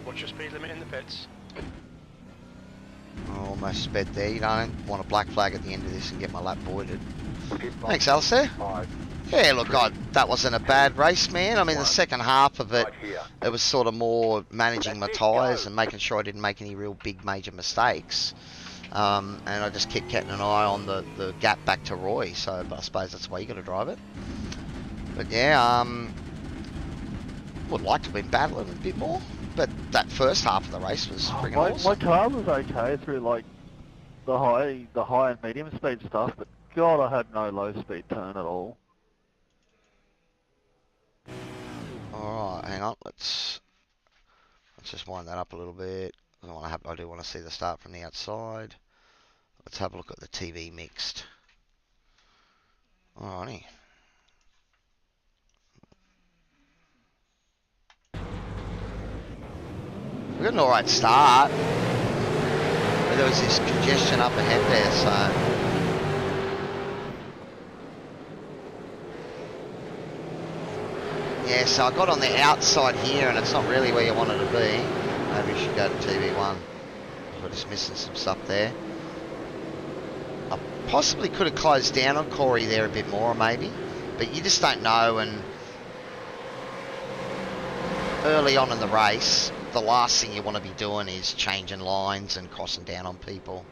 Watch your speed limit in the pits. I almost sped there. You don't want a black flag at the end of this and get my lap voided. Thanks, Alistair. Yeah, look, that wasn't a bad race, man. I mean, the second half of it, it was sort of more managing my tyres and making sure I didn't make any real big major mistakes. And I just kept keeping an eye on the gap back to Roy, so I suppose that's the way you got to drive it. But yeah, would like to have been battling a bit more. But that first half of the race was freaking awesome. My car was okay through like the high and medium speed stuff, but God, I had no low speed turn at all. Alright, hang on, let's just wind that up a little bit. I do want to see the start from the outside. Let's have a look at the TV mixed. Alrighty. We got an alright start. But there was this congestion up ahead there, so. Yeah, so I got on the outside here and it's not really where you wanted to be. Maybe we should go to TV1. We're just missing some stuff there. I possibly could have closed down on Cowy there a bit more maybe. But you just don't know, and early on in the race, the last thing you want to be doing is changing lines and crossing down on people.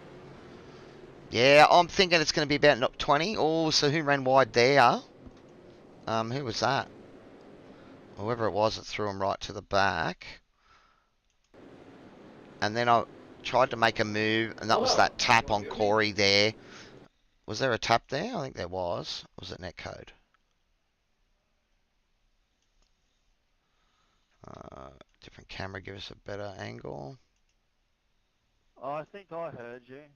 Yeah, I'm thinking it's going to be about 20. Oh, so who ran wide there? Who was that? Whoever it was that threw him right to the back. And then I tried to make a move, and that was that tap on Cowy there. Was there a tap there? I think there was. Or was it netcode? Different camera, give us a better angle. Oh, I think I heard you. There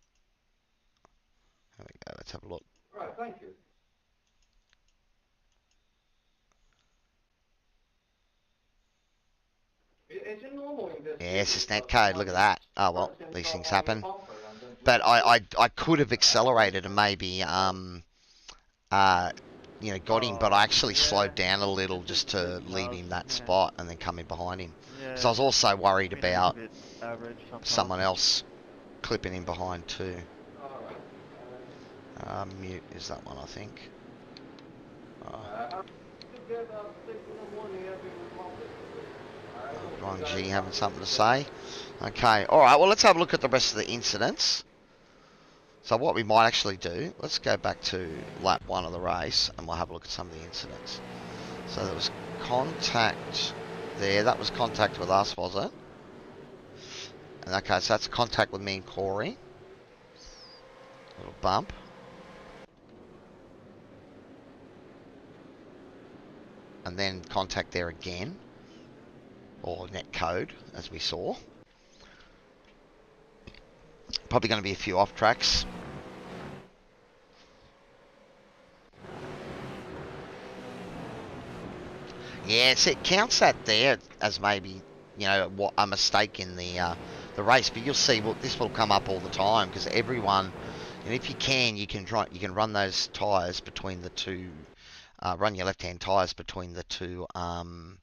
we go, let's have a look. Right, thank you. Is it normal in this? Yeah, it's just netcode, look at that. Oh well, these things happen. But I could have accelerated and maybe, you know, got him, but I actually slowed down a little just to leave him that spot and then come in behind him. Because I was also worried about someone else clipping in behind too. Mute is that one, I think. Ron G having something to say. Okay, alright, well let's have a look at the rest of the incidents. So what we might actually do, let's go back to lap 1 of the race and we'll have a look at some of the incidents. So there was contact there, that was contact with us, was it? And okay, so that's contact with me and Cowy. Little bump. And then contact there again. Or net code, as we saw. Probably going to be a few off tracks. Yeah, so it counts that there as maybe, you know, what a mistake in the race. But you'll see, well, this will come up all the time because everyone, and if you can run those tyres between the two. Run your left-hand tyres between the two. Might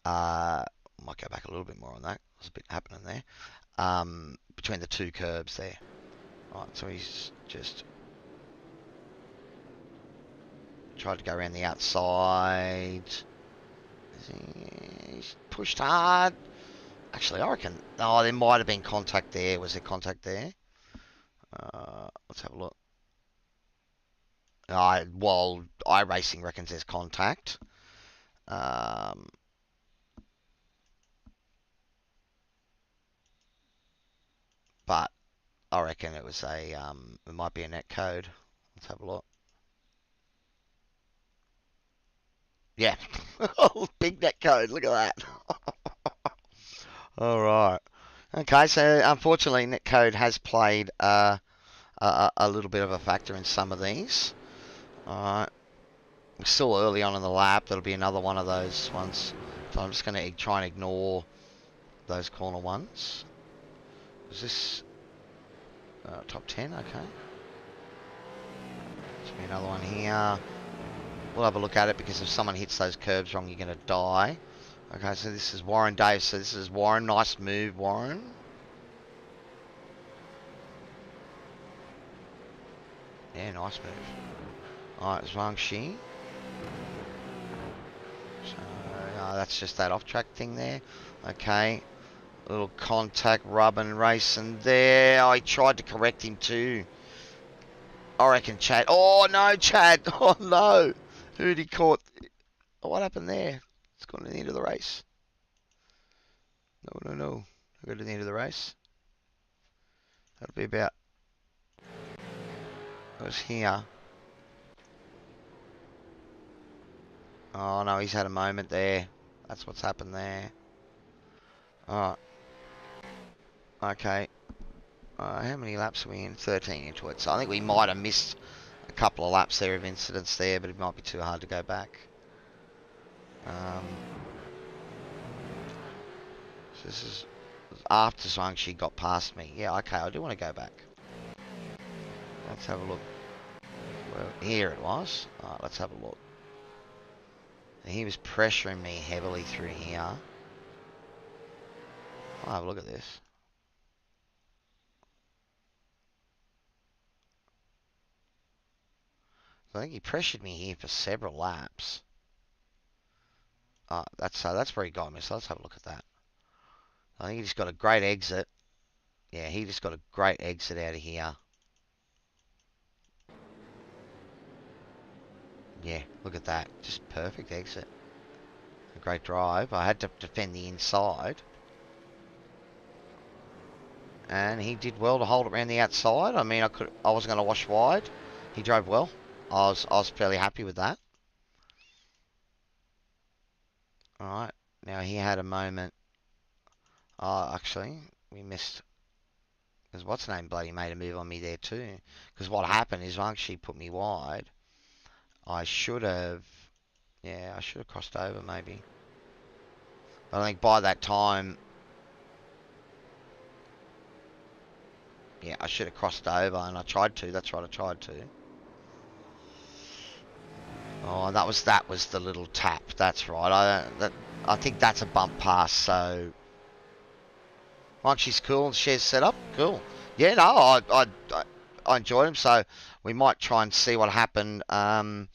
go back a little bit more on that. There's a bit happening there. Between the two kerbs there. Right, so he's just tried to go around the outside. He's pushed hard. Actually, I reckon. Oh, there might have been contact there. Was there contact there? Let's have a look. Well, iRacing reckons there's contact. But I reckon it was a, it might be a net code. Let's have a look. Yeah. Big net code, look at that. Alright. Okay, so unfortunately net code has played a little bit of a factor in some of these. Alright. We're still early on in the lap. That'll be another one of those ones. So I'm just going to try and ignore those corner ones. Is this top 10? Okay. Should be another one here. We'll have a look at it because if someone hits those curves wrong, you're going to die. Okay, so this is Warren Davis. So this is Warren. Nice move, Warren. Yeah, nice move. Alright, Zhuang Shi. So, that's just that off-track thing there. Okay. Little contact, rubbing, racing there. I tried to correct him too. I reckon Chad. Oh, no, Chad. Oh, no. Who'd he caught? Oh, what happened there? It's gone to the end of the race. No. I go to the end of the race. That'll be about... I was here. Oh no, he's had a moment there. That's what's happened there. Alright. Okay. How many laps are we in? 13 into it. So I think we might have missed a couple of laps there of incidents there, but it might be too hard to go back. So this is after Zhuangzi got past me. Yeah, okay, I do want to go back. Let's have a look. Well, here it was. Alright, let's have a look. He was pressuring me heavily through here. I'll have a look at this. I think he pressured me here for several laps. That's where he got me, so let's have a look at that. I think he just got a great exit. Yeah, he just got a great exit out of here. Yeah, look at that. Just perfect exit. A great drive. I had to defend the inside. And he did well to hold it around the outside. I mean, I wasn't going to wash wide. He drove well. I was fairly happy with that. Alright, now he had a moment. Actually, we missed. Because what's her name bloody made a move on me there too. Because what happened is once she put me wide, I should have crossed over maybe. But I think by that time, yeah, I should have crossed over, and I tried to. That's right, I tried to. Oh, that was the little tap. That's right. I think that's a bump pass. So, once she's cool and she's set up, cool. Yeah, no, I enjoyed him. So we might try and see what happened. We'll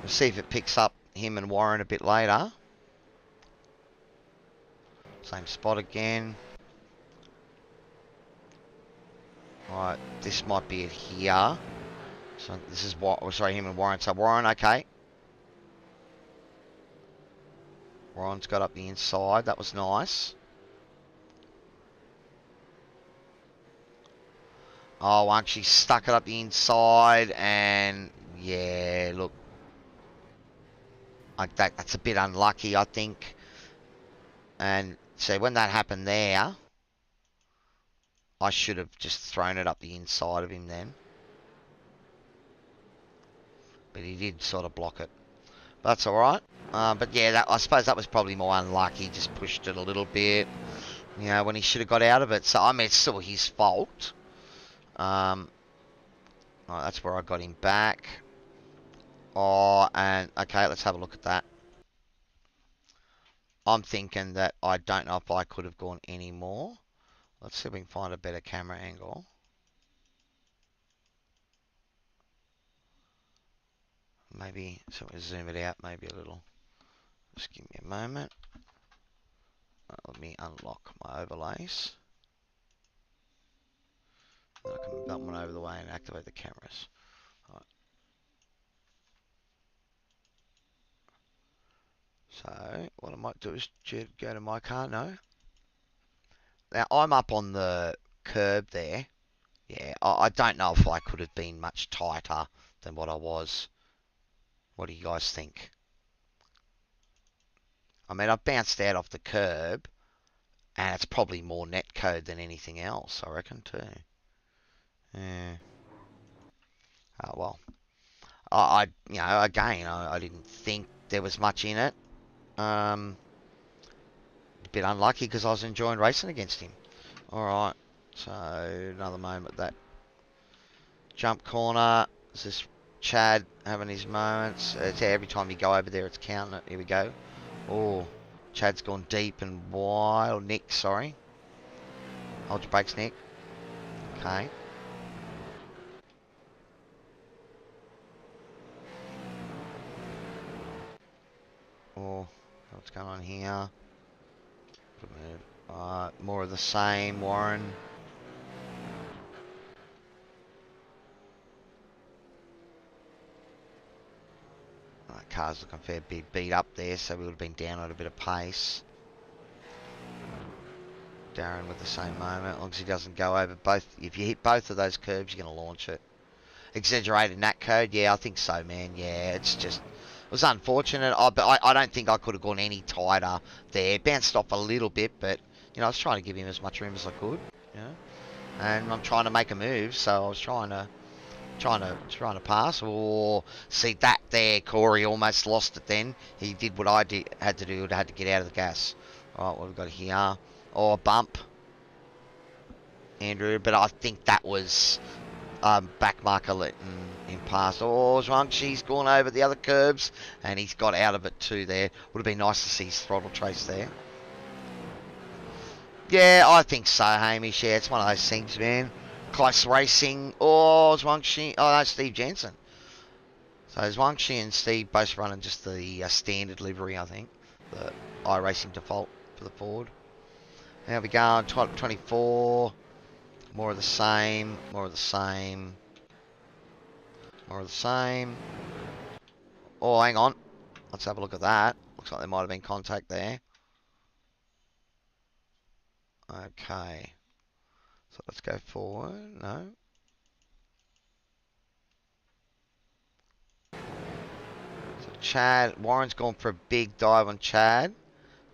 see if it picks up him and Warren a bit later. Same spot again. Alright, this might be it here. So this is what, sorry, him and Warren. So Warren, okay. Warren's got up the inside. That was nice. Oh, once she stuck it up the inside, and yeah, look, like that's a bit unlucky, I think. And so when that happened there, I should have just thrown it up the inside of him then. But he did sort of block it. But that's alright. But yeah, I suppose that was probably more unlucky. Just pushed it a little bit, you know, when he should have got out of it. So, I mean, it's still his fault. Right, that's where I got him back. Oh, and okay, let's have a look at that. I'm thinking that I don't know if I could have gone any more. Let's see if we can find a better camera angle. Maybe, so we zoom it out maybe a little. Just give me a moment. Let me unlock my overlays. Then I can bump one over the way and activate the cameras. Right. So, what I might do is go to my car, no. Now, I'm up on the curb there. Yeah, I don't know if I could have been much tighter than what I was. What do you guys think? I mean, I've bounced out off the curb, and it's probably more net code than anything else, I reckon, too. Yeah. Oh, well. You know, again, I didn't think there was much in it. A bit unlucky because I was enjoying racing against him. Alright, so another moment that jump corner. Is this Chad having his moments? It's every time you go over there, it's counting it. Here we go. Oh, Chad's gone deep and wide. Or Nick, sorry. Hold your brakes, Nick. Okay. Oh, what's going on here? Good move. More of the same, Warren. Okay, car's looking a fair bit beat up there, so we would have been down at a bit of pace. Darren with the same moment, as long as he doesn't go over both. If you hit both of those curbs, you're going to launch it. Exaggerated nat code? Yeah, I think so, man. Yeah, it's just, it was unfortunate. But I don't think I could have gone any tighter there. Bounced off a little bit, but, you know, I was trying to give him as much room as I could, you know. And I'm trying to make a move, so I was trying to pass. Or see that there, Corey almost lost it then. He did what I had to do, had to get out of the gas. Alright, what we've got here. Oh, a bump. Andrew, but I think that was back marker letting him pass. Oh, Zhuangxi's gone over the other curbs, and he's got out of it too there. Would have been nice to see his throttle trace there. Yeah, I think so, Hamish. Yeah, it's one of those things, man. Close racing. Oh, Zhuangxi. Oh, no, Steve Jensen. So Zhuangxi and Steve both running just the standard livery, I think. The iRacing default for the Ford. There we go, 24. More of the same, more of the same. More of the same. Oh, hang on. Let's have a look at that. Looks like there might have been contact there. Okay. So let's go forward. No. So Chad, Warren's gone for a big dive on Chad.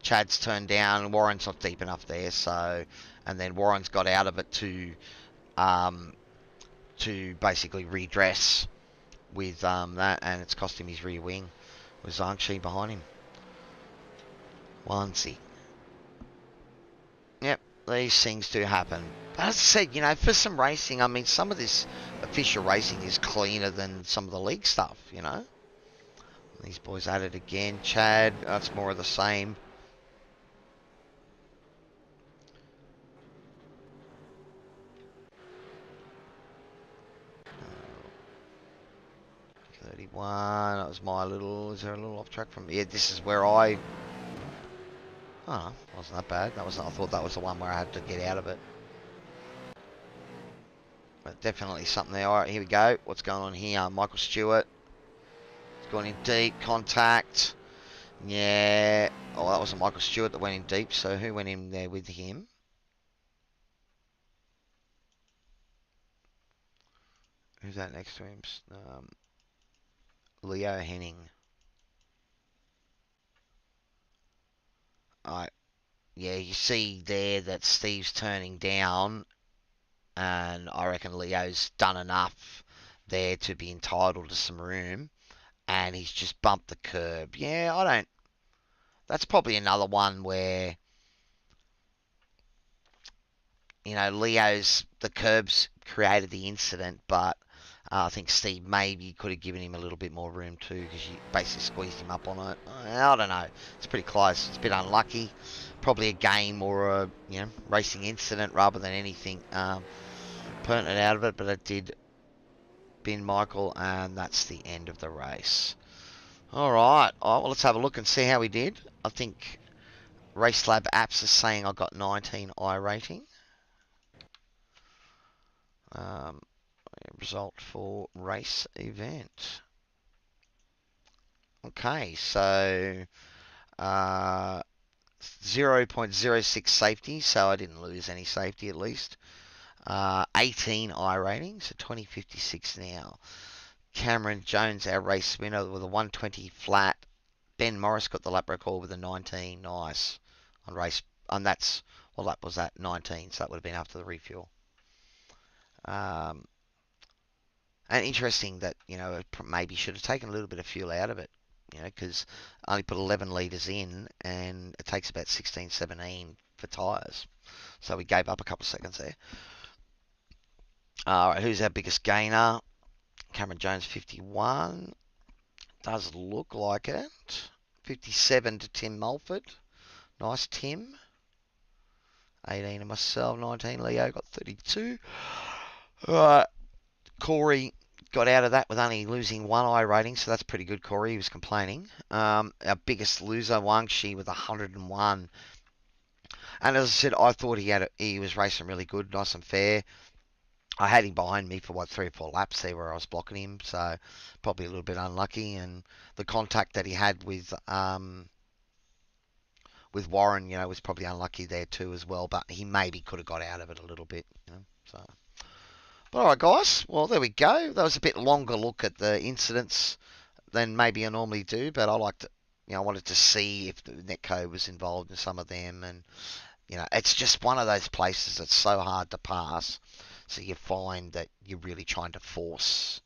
Chad's turned down. Warren's not deep enough there, so, and then Warren's got out of it to basically redress with that, and it's cost him his rear wing with Zhangxi behind him. Onesie. Yep, these things do happen. But as I said, you know, for some racing, I mean, some of this official racing is cleaner than some of the league stuff, you know. These boys at it again. Chad, that's more of the same. 31, that was my little, is there a little off track from, yeah, this is where I, oh, wasn't that bad, I thought that was the one where I had to get out of it. But definitely something there. Alright, here we go, what's going on here, Michael Stewart, he's gone in deep, contact, yeah, oh, that wasn't Michael Stewart that went in deep, so who went in there with him? Who's that next to him? Leo Henning. Alright. Yeah, you see there that Steve's turning down, and I reckon Leo's done enough there to be entitled to some room, and he's just bumped the curb. Yeah, I don't... That's probably another one where, you know, the curbs created the incident, but I think Steve maybe could have given him a little bit more room too, because you basically squeezed him up on it. I don't know. It's pretty close. It's a bit unlucky. Probably a game or a, you know, racing incident rather than anything pertinent out of it, but it did bin Michael, and that's the end of the race. Alright, well, let's have a look and see how we did. I think RaceLab Apps is saying I got 19 iRating. Result for race event. Okay, so 0.06 safety, so I didn't lose any safety at least. 18 iRating, so 2056 now. Cameron Jones, our race winner, with a 120 flat. Ben Morris got the lap record with a 19, nice on race, and that's, what lap was that? 19, so that would have been after the refuel. And interesting that, you know, it maybe should have taken a little bit of fuel out of it, you know, because I only put 11 litres in, and it takes about 16, 17 for tyres. So we gave up a couple of seconds there. Alright, who's our biggest gainer? Cameron Jones, 51. Does look like it. 57 to Tim Mulford. Nice, Tim. 18 to myself, 19. Leo got 32. Alright. Corey got out of that with only losing one iRating, so that's pretty good, Corey. He was complaining. Our biggest loser, Wang Shi, with 101. And as I said, I thought he was racing really good, nice and fair. I had him behind me for what 3 or 4 laps there where I was blocking him, so probably a little bit unlucky. And the contact that he had with Warren, was probably unlucky there too as well. But he maybe could have got out of it a little bit, So, but all right, guys. Well, there we go. That was a bit longer look at the incidents than maybe I normally do, but I liked it. I wanted to see if the Netco was involved in some of them, and it's just one of those places that's so hard to pass. So you find that you're really trying to force,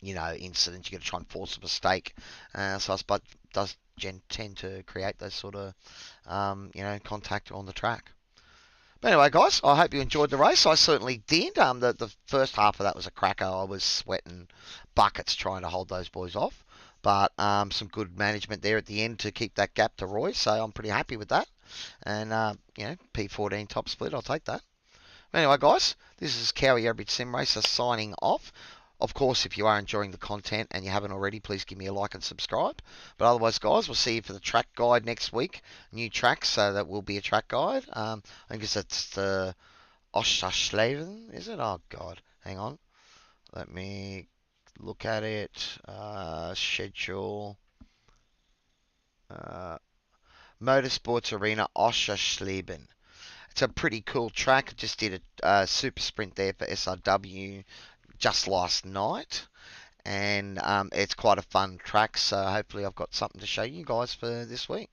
incidents. You're going to try and force a mistake. So I suppose it does tend to create those sort of, contact on the track. But anyway, guys, I hope you enjoyed the race. I certainly did. The first half of that was a cracker. I was sweating buckets trying to hold those boys off. But some good management there at the end to keep that gap to Roy. So I'm pretty happy with that. And, P14 top split, I'll take that. Anyway, guys, this is Cowy Average Sim Racer signing off. Of course, if you are enjoying the content and you haven't already, please give me a like and subscribe. But otherwise, guys, we'll see you for the track guide next week. New tracks, so that will be a track guide. I think it's the Oschersleben, is it? Oh, God. Hang on. Let me look at it. Schedule. Motorsports Arena Oschersleben. It's a pretty cool track. I just did a super sprint there for SRW just last night, and it's quite a fun track, so hopefully I've got something to show you guys for this week.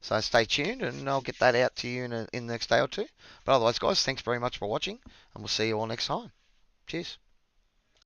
So stay tuned, and I'll get that out to you in the next day or two. But otherwise, guys, thanks very much for watching, and we'll see you all next time. Cheers.